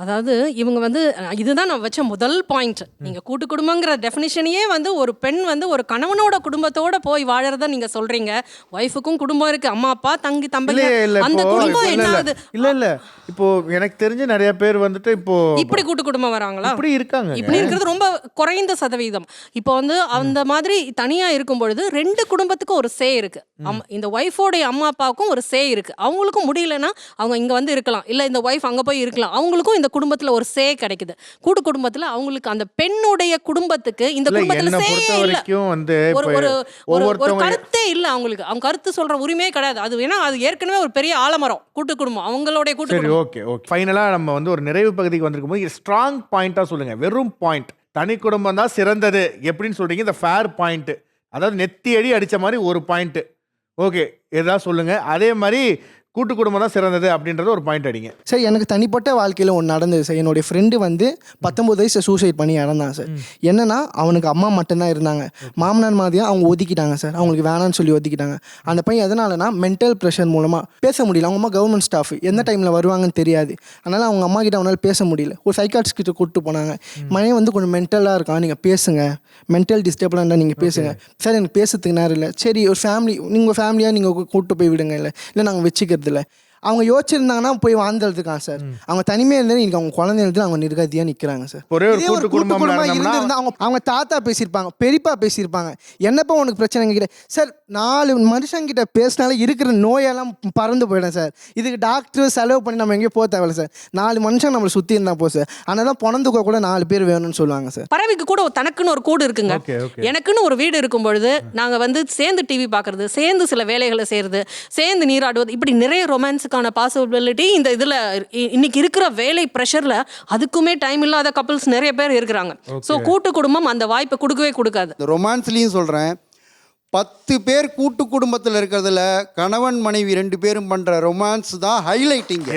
அதாவது இவங்க வந்து இதுதான் நான் வச்ச முதல் பாயிண்ட். நீங்கள் கூட்டு குடும்பங்கிற டெஃபினிஷனையே வந்து ஒரு பெண் வந்து ஒரு கணவனோட குடும்பத்தோட போய் வாழறத நீங்கள் சொல்கிறீங்க. ஒய்ஃபுக்கும் குடும்பம் இருக்குது, அம்மா அப்பா தம்பி அந்த குடும்பம் என்ன ஆகுது? இல்லை இப்போ எனக்கு தெரிஞ்சு நிறைய பேர் வந்துட்டு இப்போ இப்படி கூட்டு குடும்பம் வராங்களா? இப்படி இருக்காங்க. இப்படி இருக்கிறது ரொம்ப குறைந்த சதவீதம். இப்போ வந்து அந்த மாதிரி தனியா இருக்கும் பொழுது 2 குடும்பத்துக்கும் ஒரு சே இருக்கு. இந்த ஒய்ஃபோடைய அம்மா அப்பாவுக்கும் ஒரு சே இருக்கு. அவங்களுக்கும் முடியலன்னா அவங்க இங்க வந்து இருக்கலாம், இல்ல இந்த ஒய்ஃப் அங்க போய் இருக்கலாம். அவங்களுக்கும் இந்த குடும்பத்துல ஒரு சே கிடைக்குது. கூட்டு குடும்பத்துல அவங்களுக்கு அந்த பெண்ணுடைய குடும்பத்துக்கு இந்த குடும்பத்துல சே இல்ல, ஒரு கருத்தே இல்ல. அவங்களுக்கு அவங்க கருத்து சொல்ற உரிமையே கிடையாது. அது வேணா அது ஏற்கனவே ஒரு பெரிய ஆலமரம் கூட்டு குடும்பம், அவங்களுடைய கூட்டு குடும்பம். ஓகே ஃபைனலாக நம்ம வந்து ஒரு நிறைவு பகுதிக்கு வந்திருக்கும் போது ஸ்ட்ராங் பாயிண்டாக சொல்லுங்கள். வெறும் பாயிண்ட், தனி குடும்பம் தான் சிறந்தது எப்படின்னு சொல்கிறீங்க. இந்த ஃபேர் பாயிண்ட்டு, அதாவது நெத்தி அடி அடித்த மாதிரி ஒரு பாயிண்ட்டு. ஓகே எதாவது சொல்லுங்கள். அதே மாதிரி கூட்டு குடும்பம் தான் சிறந்தது அப்படின்றது ஒரு பாயிண்ட் அடிங்க. சார் எனக்கு தனிப்பட்ட வாழ்க்கையில் ஒன்று நடந்தது சார். என்னுடைய ஃப்ரெண்டு வந்து 19 வயசு சூசைட் பண்ணி இறந்தான் சார். என்னன்னா அவனுக்கு அம்மா மட்டும்தான் இருந்தாங்க. மாமனார் மாதிரியாக அவங்க ஒதுக்கிட்டாங்க சார். அவங்களுக்கு வேணான்னு சொல்லி ஒதுக்கிட்டாங்க. அந்த பையன் எதனாலனா மென்டல் ப்ரெஷர் மூலமாக பேச முடியல. அவங்க அம்மா கவர்மெண்ட் ஸ்டாஃப், எந்த டைமில் வருவாங்கன்னு தெரியாது. அதனால் அவங்க அம்மா கிட்ட அவனால் பேச முடியல. ஒரு சைக்காட்ரிஸ்ட் கிட்ட கூப்பிட்டு போனாங்க. மனைவி வந்து கொஞ்சம் மென்டலாக இருக்கான், நீங்கள் பேசுங்க, மென்டல் டிஸ்டர்ப்டாக இருந்தால் நீங்கள் பேசுங்க. சார் எனக்கு பேசுறதுக்கு நேரம் இல்லை. சரி ஒரு ஃபேமிலி, நீங்கள் ஃபேமிலியாக நீங்கள் கூப்பிட்டு போய் விடுங்க. இல்லை நாங்கள் வச்சுக்கிறது இல்லை. அவங்க யோசிச்சிருந்தாங்கன்னா போய் வாழ்ந்துருக்கான் சார். அவங்க தனிமையாக இருந்தாலும் இன்னைக்கு அவங்க குழந்தை இருந்து அவங்க நிர்கதியாக நிற்கிறாங்க சார். ஒரே ஒரு கூட்டு குடும்பமாக இருந்திருந்தா அவங்க தாத்தா பேசியிருப்பாங்க, பெரியப்பா பேசியிருப்பாங்க, என்னப்பா உனக்கு பிரச்சனை கிட்ட சார் 4 மனுஷங்கிட்ட பேசினாலே இருக்கிற நோயெல்லாம் பறந்து போயிடும் சார். இதுக்கு டாக்டர் செலவு பண்ணி நம்ம எங்கேயும் போக தேவையில்ல சார். 4 மனுஷன் நம்மளை சுற்றி இருந்தால் போ சார். அதனால பிறந்துக்க கூட 4 பேர் வேணும்னு சொல்லுவாங்க சார். பறவைக்கு கூட தனக்குன்னு ஒரு கூடு இருக்குங்க. எனக்குன்னு ஒரு வீடு இருக்கும் பொழுது நாங்கள் வந்து சேர்ந்து டிவி பார்க்கறது, சேர்ந்து சில வேலைகளை செய்யறது, சேர்ந்து நீராடுவது, இப்படி நிறைய ரொமான்ஸ் பாசிபிலிட்டி இந்த இதுல இன்னைக்கு இருக்கிற வேலை பிரஷர்ல அதுக்குமே டைம் இல்லாத கப்பிள்ஸ் நிறைய பேர் இருக்கிறாங்க. சோ கூட்டு குடும்பம் அந்த வாய்ப்பை கொடுக்கவே கொடுக்காது. ரொமான்ஸ்லயும் சொல்றேன், 10 பேர் கூட்டு குடும்பத்தில் இருக்கிறதுல கணவன் மனைவி 2 பேரும் பண்ற ரொமான்ஸ் தான் ஹைலைட்டிங்.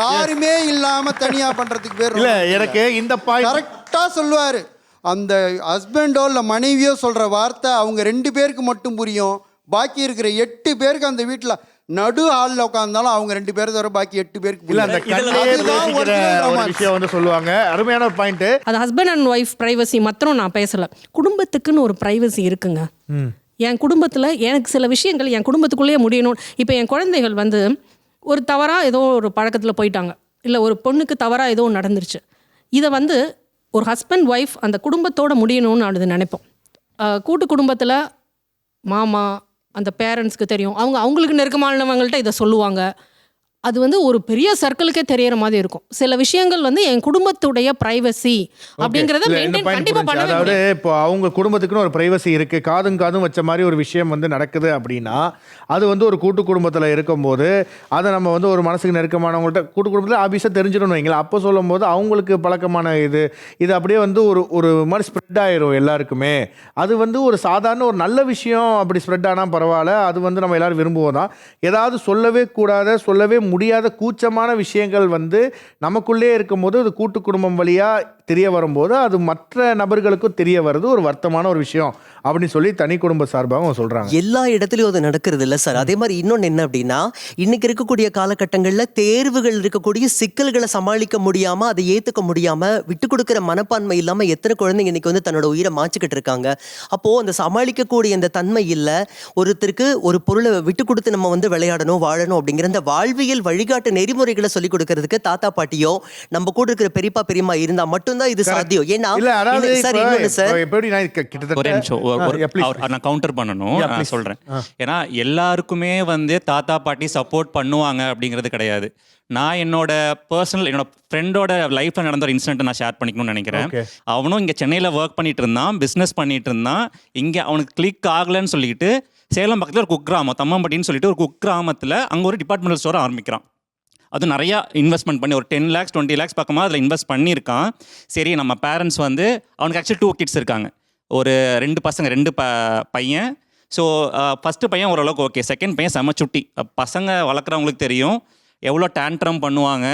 யாருமே இல்லாம தனியா பண்றதுக்கு பேர் இல்ல. எனக்கு இந்த பாயிண்ட் கரெக்டா சொல்லுவாரு. அந்த ஹஸ்பண்டோ இல்ல மனைவியோ சொல்ற வார்த்தை அவங்க 2 பேருக்கு மட்டும் புரியும். பாக்கி இருக்கிற 8 பேருக்கு அந்த வீட்டுல நடு ஹாலில் உட்காந்தாலும் அவங்க 2 பேரை தவிர பாக்கி 8 பேருக்கு இல்ல. அந்த விஷயம் வந்து சொல்லுவாங்க. அருமையான ஒரு பாயிண்ட். அது ஹஸ்பண்ட் அண்ட் ஒய்ஃப் பிரைவசி மாத்திரம் நான் பேசல. குடும்பத்துக்குன்னு ஒரு பிரைவசி இருக்குங்க. என் குடும்பத்தில் எனக்கு சில விஷயங்கள் என் குடும்பத்துக்குள்ளேயே முடியணும். இப்போ என் குழந்தைகள் வந்து ஒரு தவறாக ஏதோ ஒரு பழக்கத்தில் போயிட்டாங்க, இல்லை ஒரு பொண்ணுக்கு தவறாக ஏதோ நடந்துருச்சு. இதை வந்து ஒரு ஹஸ்பண்ட் ஒய்ஃப் அந்த குடும்பத்தோடு முடியணும்னு அது நினைப்போம். கூட்டு குடும்பத்தில் மாமா அந்த பேரண்ட்ஸ்க்கு தெரியும், அவங்களுக்கு நெருக்கமானவங்கள்ட்ட இதை சொல்லுவாங்க. அது வந்து ஒரு பெரிய சர்க்கிளுக்கே தெரியற மாதிரி இருக்கும். சில விஷயங்கள் வந்து என் குடும்பத்துடைய பிரைவசி அப்படிங்கறத இல்ல, இந்த மெயின்டைன் point கண்டிப்பா புரிஞ்சுச்சு. பண்ணவே அதாவது முடியாது. இப்போ அவங்க குடும்பத்துக்குன்னு ஒரு பிரைவசி இருக்கு, காதும் வச்ச மாதிரி ஒரு விஷயம் வந்து நடக்குது அப்படின்னா அது வந்து ஒரு கூட்டு குடும்பத்தில் இருக்கும்போது அதை நம்ம வந்து ஒரு மனசுக்கு நெருக்கமானவங்கள்ட்ட கூட்டு குடும்பத்தில் ஆபீஸாக தெரிஞ்சிடணும் வைங்களேன். அப்போ சொல்லும்போது அவங்களுக்கு பழக்கமான இது அப்படியே வந்து ஒரு மாதிரி ஸ்ப்ரெட் ஆயிரும் எல்லாருக்குமே. அது வந்து ஒரு சாதாரண ஒரு நல்ல விஷயம் அப்படி ஸ்ப்ரெட் ஆனால் பரவாயில்ல, அது வந்து நம்ம எல்லாரும் விரும்புவோம் தான். ஏதாவது சொல்லவே முடியாத கூச்சமான விஷயங்கள் வந்து நமக்குள்ளே இருக்கும்போது அது கூட்டு குடும்பம் வழியாக தெரிய வரும்போது அது மற்ற நபர்களுக்கும் தெரிய வருது ஒரு வருத்தமான ஒரு விஷயம் அப்படின்னு சொல்லி தனி குடும்ப சார்பாக அவங்க சொல்றாங்க. எல்லா இடத்துலையும் அது நடக்கிறது இல்லை சார். அதே மாதிரி இன்னொன்று என்ன அப்படின்னா, இன்னைக்கு இருக்கக்கூடிய காலகட்டங்களில் தேர்வுகள் இருக்கக்கூடிய சிக்கல்களை சமாளிக்க முடியாமல், அதை ஏற்றுக்க முடியாமல், விட்டு கொடுக்குற மனப்பான்மை இல்லாமல் எத்தனை குழந்தைங்க இன்னைக்கு வந்து தன்னோட உயிரை மாச்சிக்கிட்டு இருக்காங்க. அப்போது அந்த சமாளிக்கக்கூடிய அந்த தன்மை இல்லை. ஒருத்தருக்கு ஒரு பொருளை விட்டு கொடுத்து நம்ம வந்து விளையாடணும், வாழணும் அப்படிங்கிற அந்த வாழ்வியல் வழிகாட்டு நெறிமுறைகளை சொல்லிக் கொடுக்கறதுக்கு தாத்தா பாட்டியோ நம்ம கூட இருக்கிற பெரியப்பா பெரியம்மா இருந்தால் மட்டும்தான் இது சாத்தியம். ஏன்னா சார் இன்னொன்று சார் ஒரே நிமிஷம் நான் கவுண்டர் பண்ணணும், நான் சொல்றேன். ஏன்னா எல்லாருக்குமே வந்து தாத்தா பாட்டி சப்போர்ட் பண்ணுவாங்க அப்படிங்கிறது கிடையாது. நான் என்னோட ஃப்ரெண்டோட லைஃப்ல நடந்த ஒரு இன்சிடென்ட் நான் ஷேர் பண்ணிக்கணும்னு நினைக்கிறேன். அவனும் இங்க சென்னையில ஒர்க் பண்ணிட்டு இருந்தான், பிசினஸ் பண்ணிட்டு இருந்தான். இங்க அவனுக்கு கிளிக் ஆகலன்னு சொல்லிட்டு சேலம் பக்கத்தில் ஒரு குக்கிராமம் தம்மம்பட்டின்னு சொல்லிட்டு ஒரு குக்கிராமத்தில் அங்கே ஒரு டிபார்ட்மெண்டல் ஸ்டோர் ஆரம்பிக்கிறான். அது நிறையா இன்வெஸ்ட்மெண்ட் பண்ணி ஒரு 10 lakhs 20 lakhs பக்கமாக அதில் இன்வெஸ்ட் பண்ணியிருக்கான். சரி, நம்ம பேரண்ட்ஸ் வந்து அவனுக்கு ஆக்சுவலி 2 kids இருக்காங்க, ஒரு 2 பசங்க 2 பையன். ஸோ ஃபஸ்ட்டு பையன் ஓரளவுக்கு ஓகே, செகண்ட் பையன் செம சுட்டி. பசங்க வளர்க்குறவங்களுக்கு தெரியும் எவ்வளோ டேண்ட்ரம் பண்ணுவாங்க.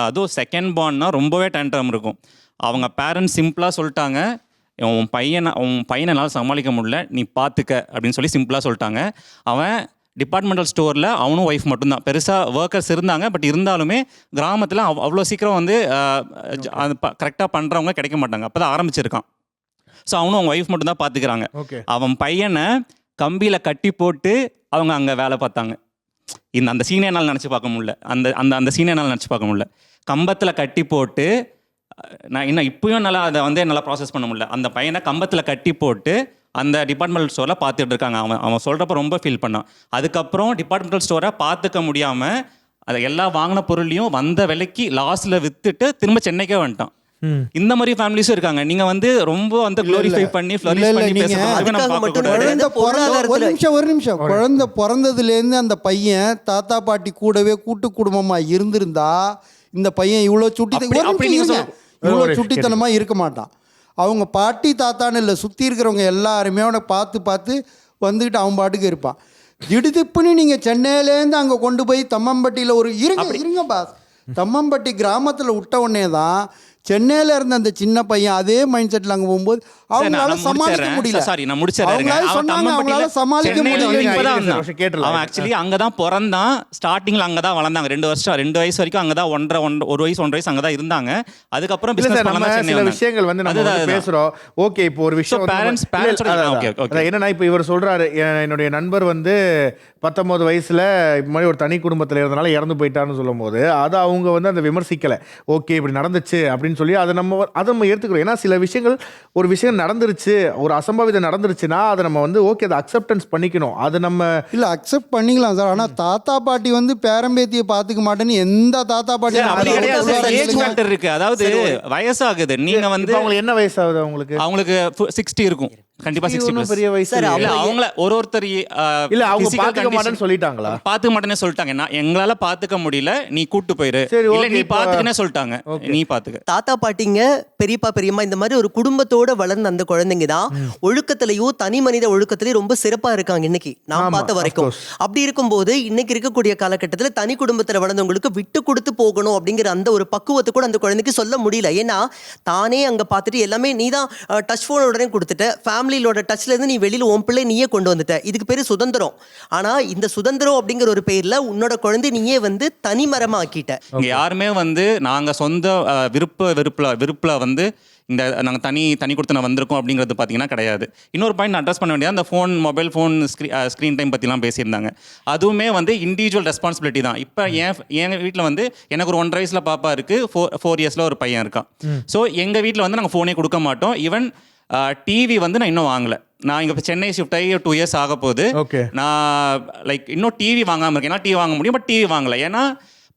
அதுவும் செகண்ட் பார்ன்னா ரொம்பவே டேண்ட்ரம் இருக்கும். அவங்க பேரண்ட்ஸ் சிம்பிளாக சொல்லிட்டாங்க, உன் பையனால் சமாளிக்க முடியல, நீ பார்த்துக்க அப்படின்னு சொல்லி சிம்பிளாக சொல்லிட்டாங்க. அவன் டிபார்ட்மெண்டல் ஸ்டோரில் அவனும் ஒய்ஃப் மட்டும்தான், பெருசாக ஒர்க்கர்ஸ் இருந்தாங்க. பட் இருந்தாலுமே கிராமத்தில் அவ்வளோ சீக்கிரம் வந்து கரெக்டாக பண்ணுறவங்க கிடைக்க மாட்டாங்க. அப்போ தான் ஆரம்பிச்சிருக்கான். ஸோ அவனும் அவங்க ஒய்ஃப் மட்டும்தான் பார்த்துக்கிறாங்க. அவன் பையனை கம்பியில் கட்டி போட்டு அவங்க அங்கே வேலை பார்த்தாங்க. அந்த சீனை என்னால் நினச்சி பார்க்க முடியல, அந்த சீனை என்னால் நினச்சி பார்க்க முடியல. கம்பத்தில் கட்டி போட்டு நான் இன்னும் இப்பயும் அதை வந்து என்னால் ப்ராசஸ் பண்ண முடியல. அந்த பையனை கம்பத்தில் கட்டி போட்டு அந்த டிபார்ட்மெண்டல் ஸ்டோரில் பார்த்துட்டு இருக்காங்க. அவன் சொல்கிறப்ப ரொம்ப ஃபீல் பண்ணான். அதுக்கப்புறம் டிபார்ட்மெண்டல் ஸ்டோரை பார்த்துக்க முடியாமல் அதை எல்லா வாங்கின பொருளையும் வந்த விலைக்கு லாஸில் விற்றுட்டு திரும்ப சென்னைக்கே வந்துட்டான். இந்த மாதிரி ஃபேமிலிஸும் இருக்காங்க. நீங்க வந்து ரொம்ப வந்து க்ளோரிஃபை பண்ணி ஒரு நிமிஷம் குழந்தை பிறந்ததுலேருந்து அந்த பையன் தாத்தா பாட்டி கூடவே கூட்டு குடும்பமா இருந்திருந்தா இந்த பையன் இவ்வளோ சுட்டித்தனமா இருக்க மாட்டான். அவங்க பாட்டி தாத்தான்னு இல்லை, சுற்றி இருக்கிறவங்க எல்லாருமே அவனை பார்த்து வந்துக்கிட்டு அவன் பாட்டுக்கு இருப்பான். திடுதிப்புன்னு நீங்கள் சென்னையிலேருந்து அங்கே கொண்டு போய் தம்மம்பட்டியில் இருங்க பாஸ், தம்மம்பட்டி கிராமத்தில் விட்ட உடனே தான் சென்னையில இருந்த அந்த சின்ன பையன் அதே மைண்ட் செட்ல அங்க போகும்போது அவங்களால சமாளிக்க முடியல. சாரி, நான் முடிச்சறேன். அவங்களால சமாளிக்க முடியல. அவன் ஆக்சுவலி அங்கதான் பிறந்தான், ஸ்டார்டிங்ல அங்கதான் வளர்ந்தாங்க. 2 வயசு வரைக்கும் அங்கதான் 1.5 வயசு அங்கதான் இருந்தாங்க. அதுக்கப்புறம் பிசினஸ் பண்ணாம சென்னை சில விஷயங்கள் வந்து நம்ம பேசுறோம். ஓகே, இப்போ ஒரு விஷயம் என்னன்னா, இப்போ இவர் சொல்றாரு, என்னுடைய நண்பர் வந்து 19 வயசுல இப்ப மாதிரி ஒரு தனி குடும்பத்தில் இருந்தனால இறந்து போயிட்டான்னு சொல்லும் போது அதை அவங்க வந்து அந்த விமர்சிக்கல. ஓகே, இப்படி நடந்துச்சு அப்படின்னு சொல்லி அதை நம்ம ஏற்றுக்கிறோம். ஏன்னா சில விஷயங்கள், ஒரு விஷயம் நடந்துருச்சு, ஒரு அசம்பாவிதம் நடந்துருச்சுன்னா அதை நம்ம வந்து ஓகே அதை அக்செப்டன்ஸ் பண்ணிக்கணும். அது நம்ம இல்லை அக்செப்ட் பண்ணிக்கலாம் சார். ஆனால் தாத்தா பாட்டி வந்து பேரம்பேத்தியை பார்த்துக்க மாட்டேன்னு எந்த தாத்தா பாட்டி இருக்கு. அதாவது வயசாகுது, நீங்க வந்து அவங்களுக்கு என்ன வயசாகுது? அவங்களுக்கு 60 இருக்கும் கண்டிப்பா. 60 பெரிய வயசு இல்ல. அவங்கள ஒருத்தர் இல்ல அவங்க பாத்துக்க மாட்டேன்னு சொல்லிட்டாங்களா? பாத்துக்க மாட்டேன்னு சொல்லிட்டாங்க. எங்களால பாத்துக்க முடியல, நீ கூட்டு போயிரு. இல்ல நீ பாத்துக்கனே சொல்லிட்டாங்க, நீ பாத்துக்க. தாத்தா பாட்டிங்க பெரியப்பா பெரியம்மா இந்த மாதிரி ஒரு குடும்பத்தோட வளர்ந்த அந்த குழந்தைங்க தான் ஒழுக்கத்திலையும் தனி மனித ஒழுக்கத்திலையும் ரொம்ப சிறப்பா இருக்காங்க இன்னைக்கு நான் பார்த்த வரைக்கும். அப்படி இருக்கும்போது இன்னைக்கு இருக்கக்கூடிய காலகட்டத்தில் தனி குடும்பத்தில் வளர்ந்தவங்களுக்கு விட்டு கொடுத்து போகணும் அப்படிங்கிற அந்த ஒரு பக்குவத்தை கூட அந்த குழந்தைக்கு சொல்ல முடியல. ஏன்னா தானே அங்க பார்த்துட்டு எல்லாமே நீ தான் டச் போன் உடனே கொடுத்துட்ட, ஃபேமிலியோட டச்ல இருந்து நீ வெளியில உன் பிள்ளை நீயே கொண்டு வந்துட்ட. இதுக்கு பேரு சுதந்திரம். ஆனா இந்த சுதந்திரம் அப்படிங்கிற ஒரு பேர்ல உன்னோட குழந்தை நீயே வந்து தனிமரமா ஆக்கிட்ட. யாருமே வந்து நாங்க சொந்த விருப்பல வந்து இந்த நாங்கள் தனி கொடுத்து நான் வந்திருக்கோம் அப்படிங்கிறது பார்த்தீங்கன்னா கிடையாது. இன்னொரு பாயிண்ட் அட்ரஸ் பண்ண வேண்டியது, அந்த மொபைல் ஃபோன் ஸ்க்ரீன் டைம் பற்றிலாம் பேசியிருந்தாங்க. அதுவுமே வந்து இண்டிவிஜுவல் ரெஸ்பான்சிபிலிட்டி தான். இப்போ என் வீட்டில் வந்து எனக்கு ஒரு 1.5 வயசில் பாப்பா இருக்குது, 4 இயர்ஸில் ஒரு பையன் இருக்கான். ஸோ எங்கள் வீட்டில் வந்து நாங்கள் ஃபோனே கொடுக்க மாட்டோம். ஈவன் டிவி வந்து நான் இன்னும் வாங்கலை. நான் இங்கே சென்னை ஷிஃப்ட் ஆகி 2 இயர்ஸ் ஆக போகுது. நான் இன்னும் டிவி வாங்காமல் இருக்கேன். ஏன்னா டிவி வாங்க முடியும், பட் டிவி வாங்கலை. ஏன்னா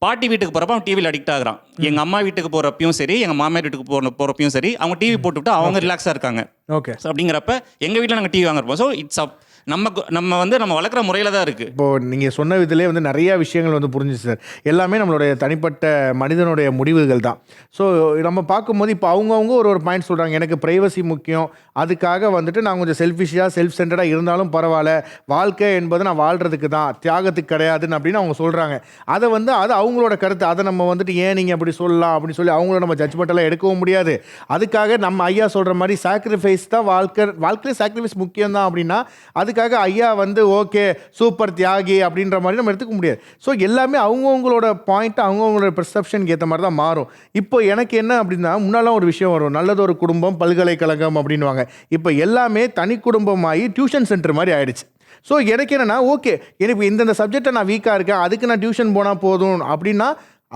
பாட்டி வீட்டுக்கு போகிறப்ப அவன் டிவியில் அடிக்ட் ஆகுறான். எங்கள் அம்மா வீட்டுக்கு போகிறப்பையும் சரி, எங்கள் மாமியார் வீட்டுக்கு போகிறப்பையும் சரி, அவங்க டிவி போட்டுவிட்டு அவங்க ரிலாக்ஸாக இருக்காங்க. ஓகே. ஸோ அப்படிங்கிறப்ப எங்கள் வீட்டில் நாங்கள் டிவி வாங்குறப்போம். ஸோ இட்ஸ் அப் நம்ம வளர்க்குற முறையில் தான் இருக்குது. இப்போது நீங்கள் சொன்ன விதத்துலேயே வந்து நிறையா விஷயங்கள் வந்து புரிஞ்சுச்சு சார். எல்லாமே நம்மளுடைய தனிப்பட்ட மனிதனுடைய முடிவுகள் தான். ஸோ நம்ம பார்க்கும்போது இப்போ அவங்கவுங்க ஒரு பாயிண்ட் சொல்கிறாங்க. எனக்கு ப்ரைவசி முக்கியம், அதுக்காக வந்துட்டு நான் கொஞ்சம் செல்ஃபிஷாக செல்ஃப் சென்டர்டாக இருந்தாலும் பரவாயில்ல, வாழ்க்கை என்பது நான் வாழ்கிறதுக்கு தான், தியாகத்துக்கு கிடையாதுன்னு அப்படின்னு அவங்க சொல்கிறாங்க. அதை வந்து அது அவங்களோட கருத்து. அதை நம்ம வந்துட்டு ஏன் நீங்கள் அப்படி சொல்லலாம் அப்படின்னு சொல்லி அவங்கள நம்ம ஜட்ஜ்மெண்ட்டெல்லாம் எடுக்கவும் முடியாது. அதுக்காக நம்ம ஐயா சொல்கிற மாதிரி சாக்ரிஃபைஸ் தான் வாழ்க்கையில் சாக்ரிஃபைஸ் முக்கியம் தான் அப்படின்னா அதுக்காக ஐயா வந்து ஓகே சூப்பர் தியாகி அப்படின்ற மாதிரி நம்ம எடுத்துக்க முடியாது. ஸோ எல்லாமே அவங்கவுங்களோட பாயிண்ட், அவங்கவுங்களோட பெர்செப்ஷனுக்கு ஏற்ற மாதிரி தான் மாறும். இப்போ எனக்கு என்ன அப்படின்னா, முன்னாலாம் ஒரு விஷயம் வரும், நல்லது ஒரு குடும்பம் பல்கலைக்கழகம் அப்படின்வாங்க. இப்போ எல்லாமே தனி குடும்பமாகி டியூஷன் சென்டர் மாதிரி ஆயிடுச்சு. ஸோ எனக்கு என்னென்னா, ஓகே எனக்கு இந்தந்த சப்ஜெக்டை நான் வீக்காக இருக்கேன், அதுக்கு நான் டியூஷன் போனால் போதும் அப்படின்னா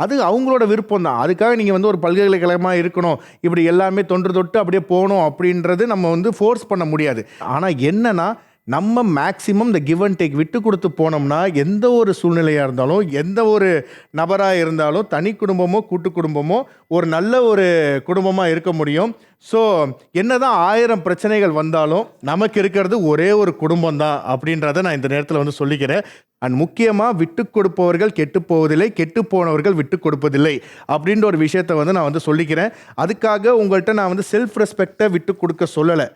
அது அவங்களோட விருப்பம் தான். அதுக்காக நீங்கள் வந்து ஒரு பல்கலைக்கழகமாக இருக்கணும், இப்படி எல்லாமே தொட்டு அப்படியே போகணும் அப்படின்றது நம்ம வந்து ஃபோர்ஸ் பண்ண முடியாது. ஆனால் என்னென்னா நம்ம மேக்ஸிமம் இந்த கிவ் அண்ட் டேக் விட்டு கொடுத்து போனோம்னா எந்த ஒரு சூழ்நிலையாக இருந்தாலும், எந்த ஒரு நபராக இருந்தாலும், தனி குடும்பமோ கூட்டு குடும்பமோ ஒரு நல்ல ஒரு குடும்பமாக இருக்க முடியும். ஸோ என்னதான் 1000 பிரச்சனைகள் வந்தாலும் நமக்கு இருக்கிறது ஒரே ஒரு குடும்பம் தான் அப்படின்றத நான் இந்த நேரத்தில் வந்து சொல்லிக்கிறேன். அண்ட் முக்கியமாக விட்டு கொடுப்பவர்கள் கெட்டு போவதில்லை, கெட்டு போனவர்கள் விட்டு கொடுப்பதில்லை அப்படின்ற ஒரு விஷயத்தை வந்து நான் வந்து சொல்லிக்கிறேன். அதுக்காக உங்கள்கிட்ட நான் வந்து செல்ஃப் ரெஸ்பெக்டை விட்டு கொடுக்க சொல்லலை,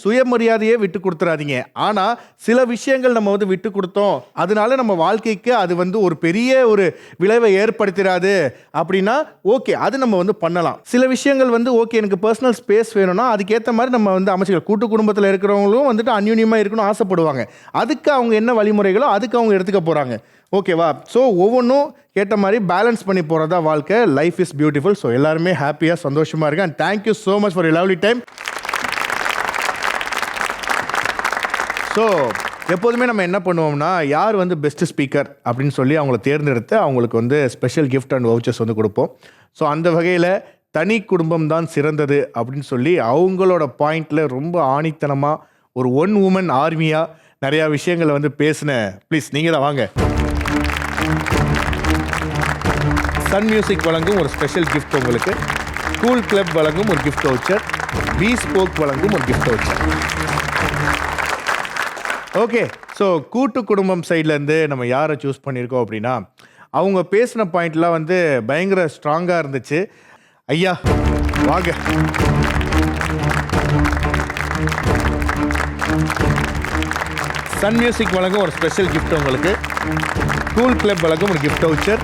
சுயமரியாதையே விட்டு கொடுத்துறாதீங்க. ஆனால் சில விஷயங்கள் நம்ம வந்து விட்டு கொடுத்தோம், அதனால நம்ம வாழ்க்கைக்கு அது வந்து ஒரு பெரிய ஒரு விளைவை ஏற்படுத்திடாது அப்படின்னா ஓகே, அது நம்ம வந்து பண்ணலாம். சில விஷயங்கள் வந்து ஓகே எனக்கு பர்சனல் ஸ்பேஸ் வேணும்னா அதுக்கேற்ற மாதிரி நம்ம வந்து அமைச்சுக்கலாம். கூட்டு குடும்பத்தில் இருக்கிறவங்களும் வந்துட்டு அந்யூன்யமாக இருக்கணும் ஆசைப்படுவாங்க. அதுக்கு அவங்க என்ன வழிமுறைகளோ அதுக்கு அவங்க எடுத்துக்க போகிறாங்க. ஓகேவா? ஸோ ஒவ்வொன்றும் கேட்ட மாதிரி பேலன்ஸ் பண்ணி போகிறதா வாழ்க்கை. Life is beautiful. ஸோ எல்லாருமே ஹாப்பியாக சந்தோஷமாக இருக்கு. And thank you so much for you lovely time. So எப்போதுமே நம்ம என்ன பண்ணுவோம்னா, யார் வந்து பெஸ்ட் ஸ்பீக்கர் அப்படின்னு சொல்லி அவங்கள தேர்ந்தெடுத்து அவங்களுக்கு வந்து ஸ்பெஷல் கிஃப்ட் அண்ட் வவுச்சர்ஸ் வந்து கொடுப்போம். ஸோ அந்த வகையில் தனி குடும்பம் தான் சிறந்தது அப்படின்னு சொல்லி அவங்களோட பாயிண்டில் ரொம்ப ஆணித்தனமாக ஒரு ஒன் உமன் ஆர்மியாக நிறையா விஷயங்களை வந்து பேசின, ப்ளீஸ் நீங்கள் தான் வாங்க. சன் மியூசிக் வழங்கும் ஒரு ஸ்பெஷல் கிஃப்ட் உங்களுக்கு, கூல் கிளப் வழங்கும் ஒரு கிஃப்ட் வவுச்சர், பீஸ்போக் வழங்கும் ஒரு கிஃப்ட் வவுச்சர். ஓகே, ஸோ கூட்டு குடும்பம் சைட்லேருந்து நம்ம யாரை சூஸ் பண்ணியிருக்கோம் அப்படின்னா, அவங்க பேசின பாயிண்ட்லாம் வந்து பயங்கர ஸ்ட்ராங்காக இருந்துச்சு. ஐயா வாங்க. சன் மியூசிக் வழங்கும் ஒரு ஸ்பெஷல் கிஃப்ட் உங்களுக்கு, கூல் கிளப் வழங்கும் ஒரு கிஃப்ட் வவுச்சர்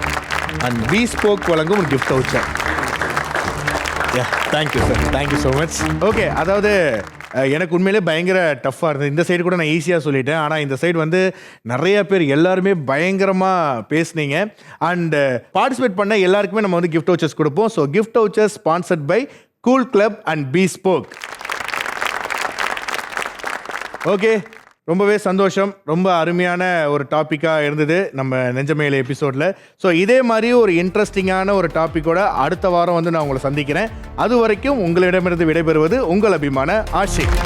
அண்ட் பீஸ்போக் வழங்கும் ஒரு gift voucher. Thank you sir, thank you so much. Okay, அதாவது எனக்கு உண்மையிலே பயங்கர டஃப்பாக இருந்தது. இந்த சைடு கூட நான் ஈஸியாக சொல்லிட்டேன், ஆனால் இந்த சைடு வந்து நிறைய பேர் எல்லாருமே பயங்கரமாக பேசுனீங்க. அண்ட் பார்ட்டிசிபேட் பண்ண எல்லாருக்குமே நம்ம வந்து கிஃப்ட் வவுச்சர்ஸ் கொடுப்போம். So gift vouchers sponsored by Cool Club and Bespoke. Okay, ரொம்பவே சந்தோஷம். ரொம்ப அருமையான ஒரு டாப்பிக்காக இருந்தது நம்ம நெஞ்சமேல எபிசோடில். ஸோ இதே மாதிரி ஒரு இன்ட்ரெஸ்டிங்கான ஒரு டாப்பிக்கோட அடுத்த வாரம் வந்து நான் உங்களை சந்திக்கிறேன். அது வரைக்கும் உங்களிடமிருந்து விடைபெறுவது உங்கள் அபிமான ஆஷிக்.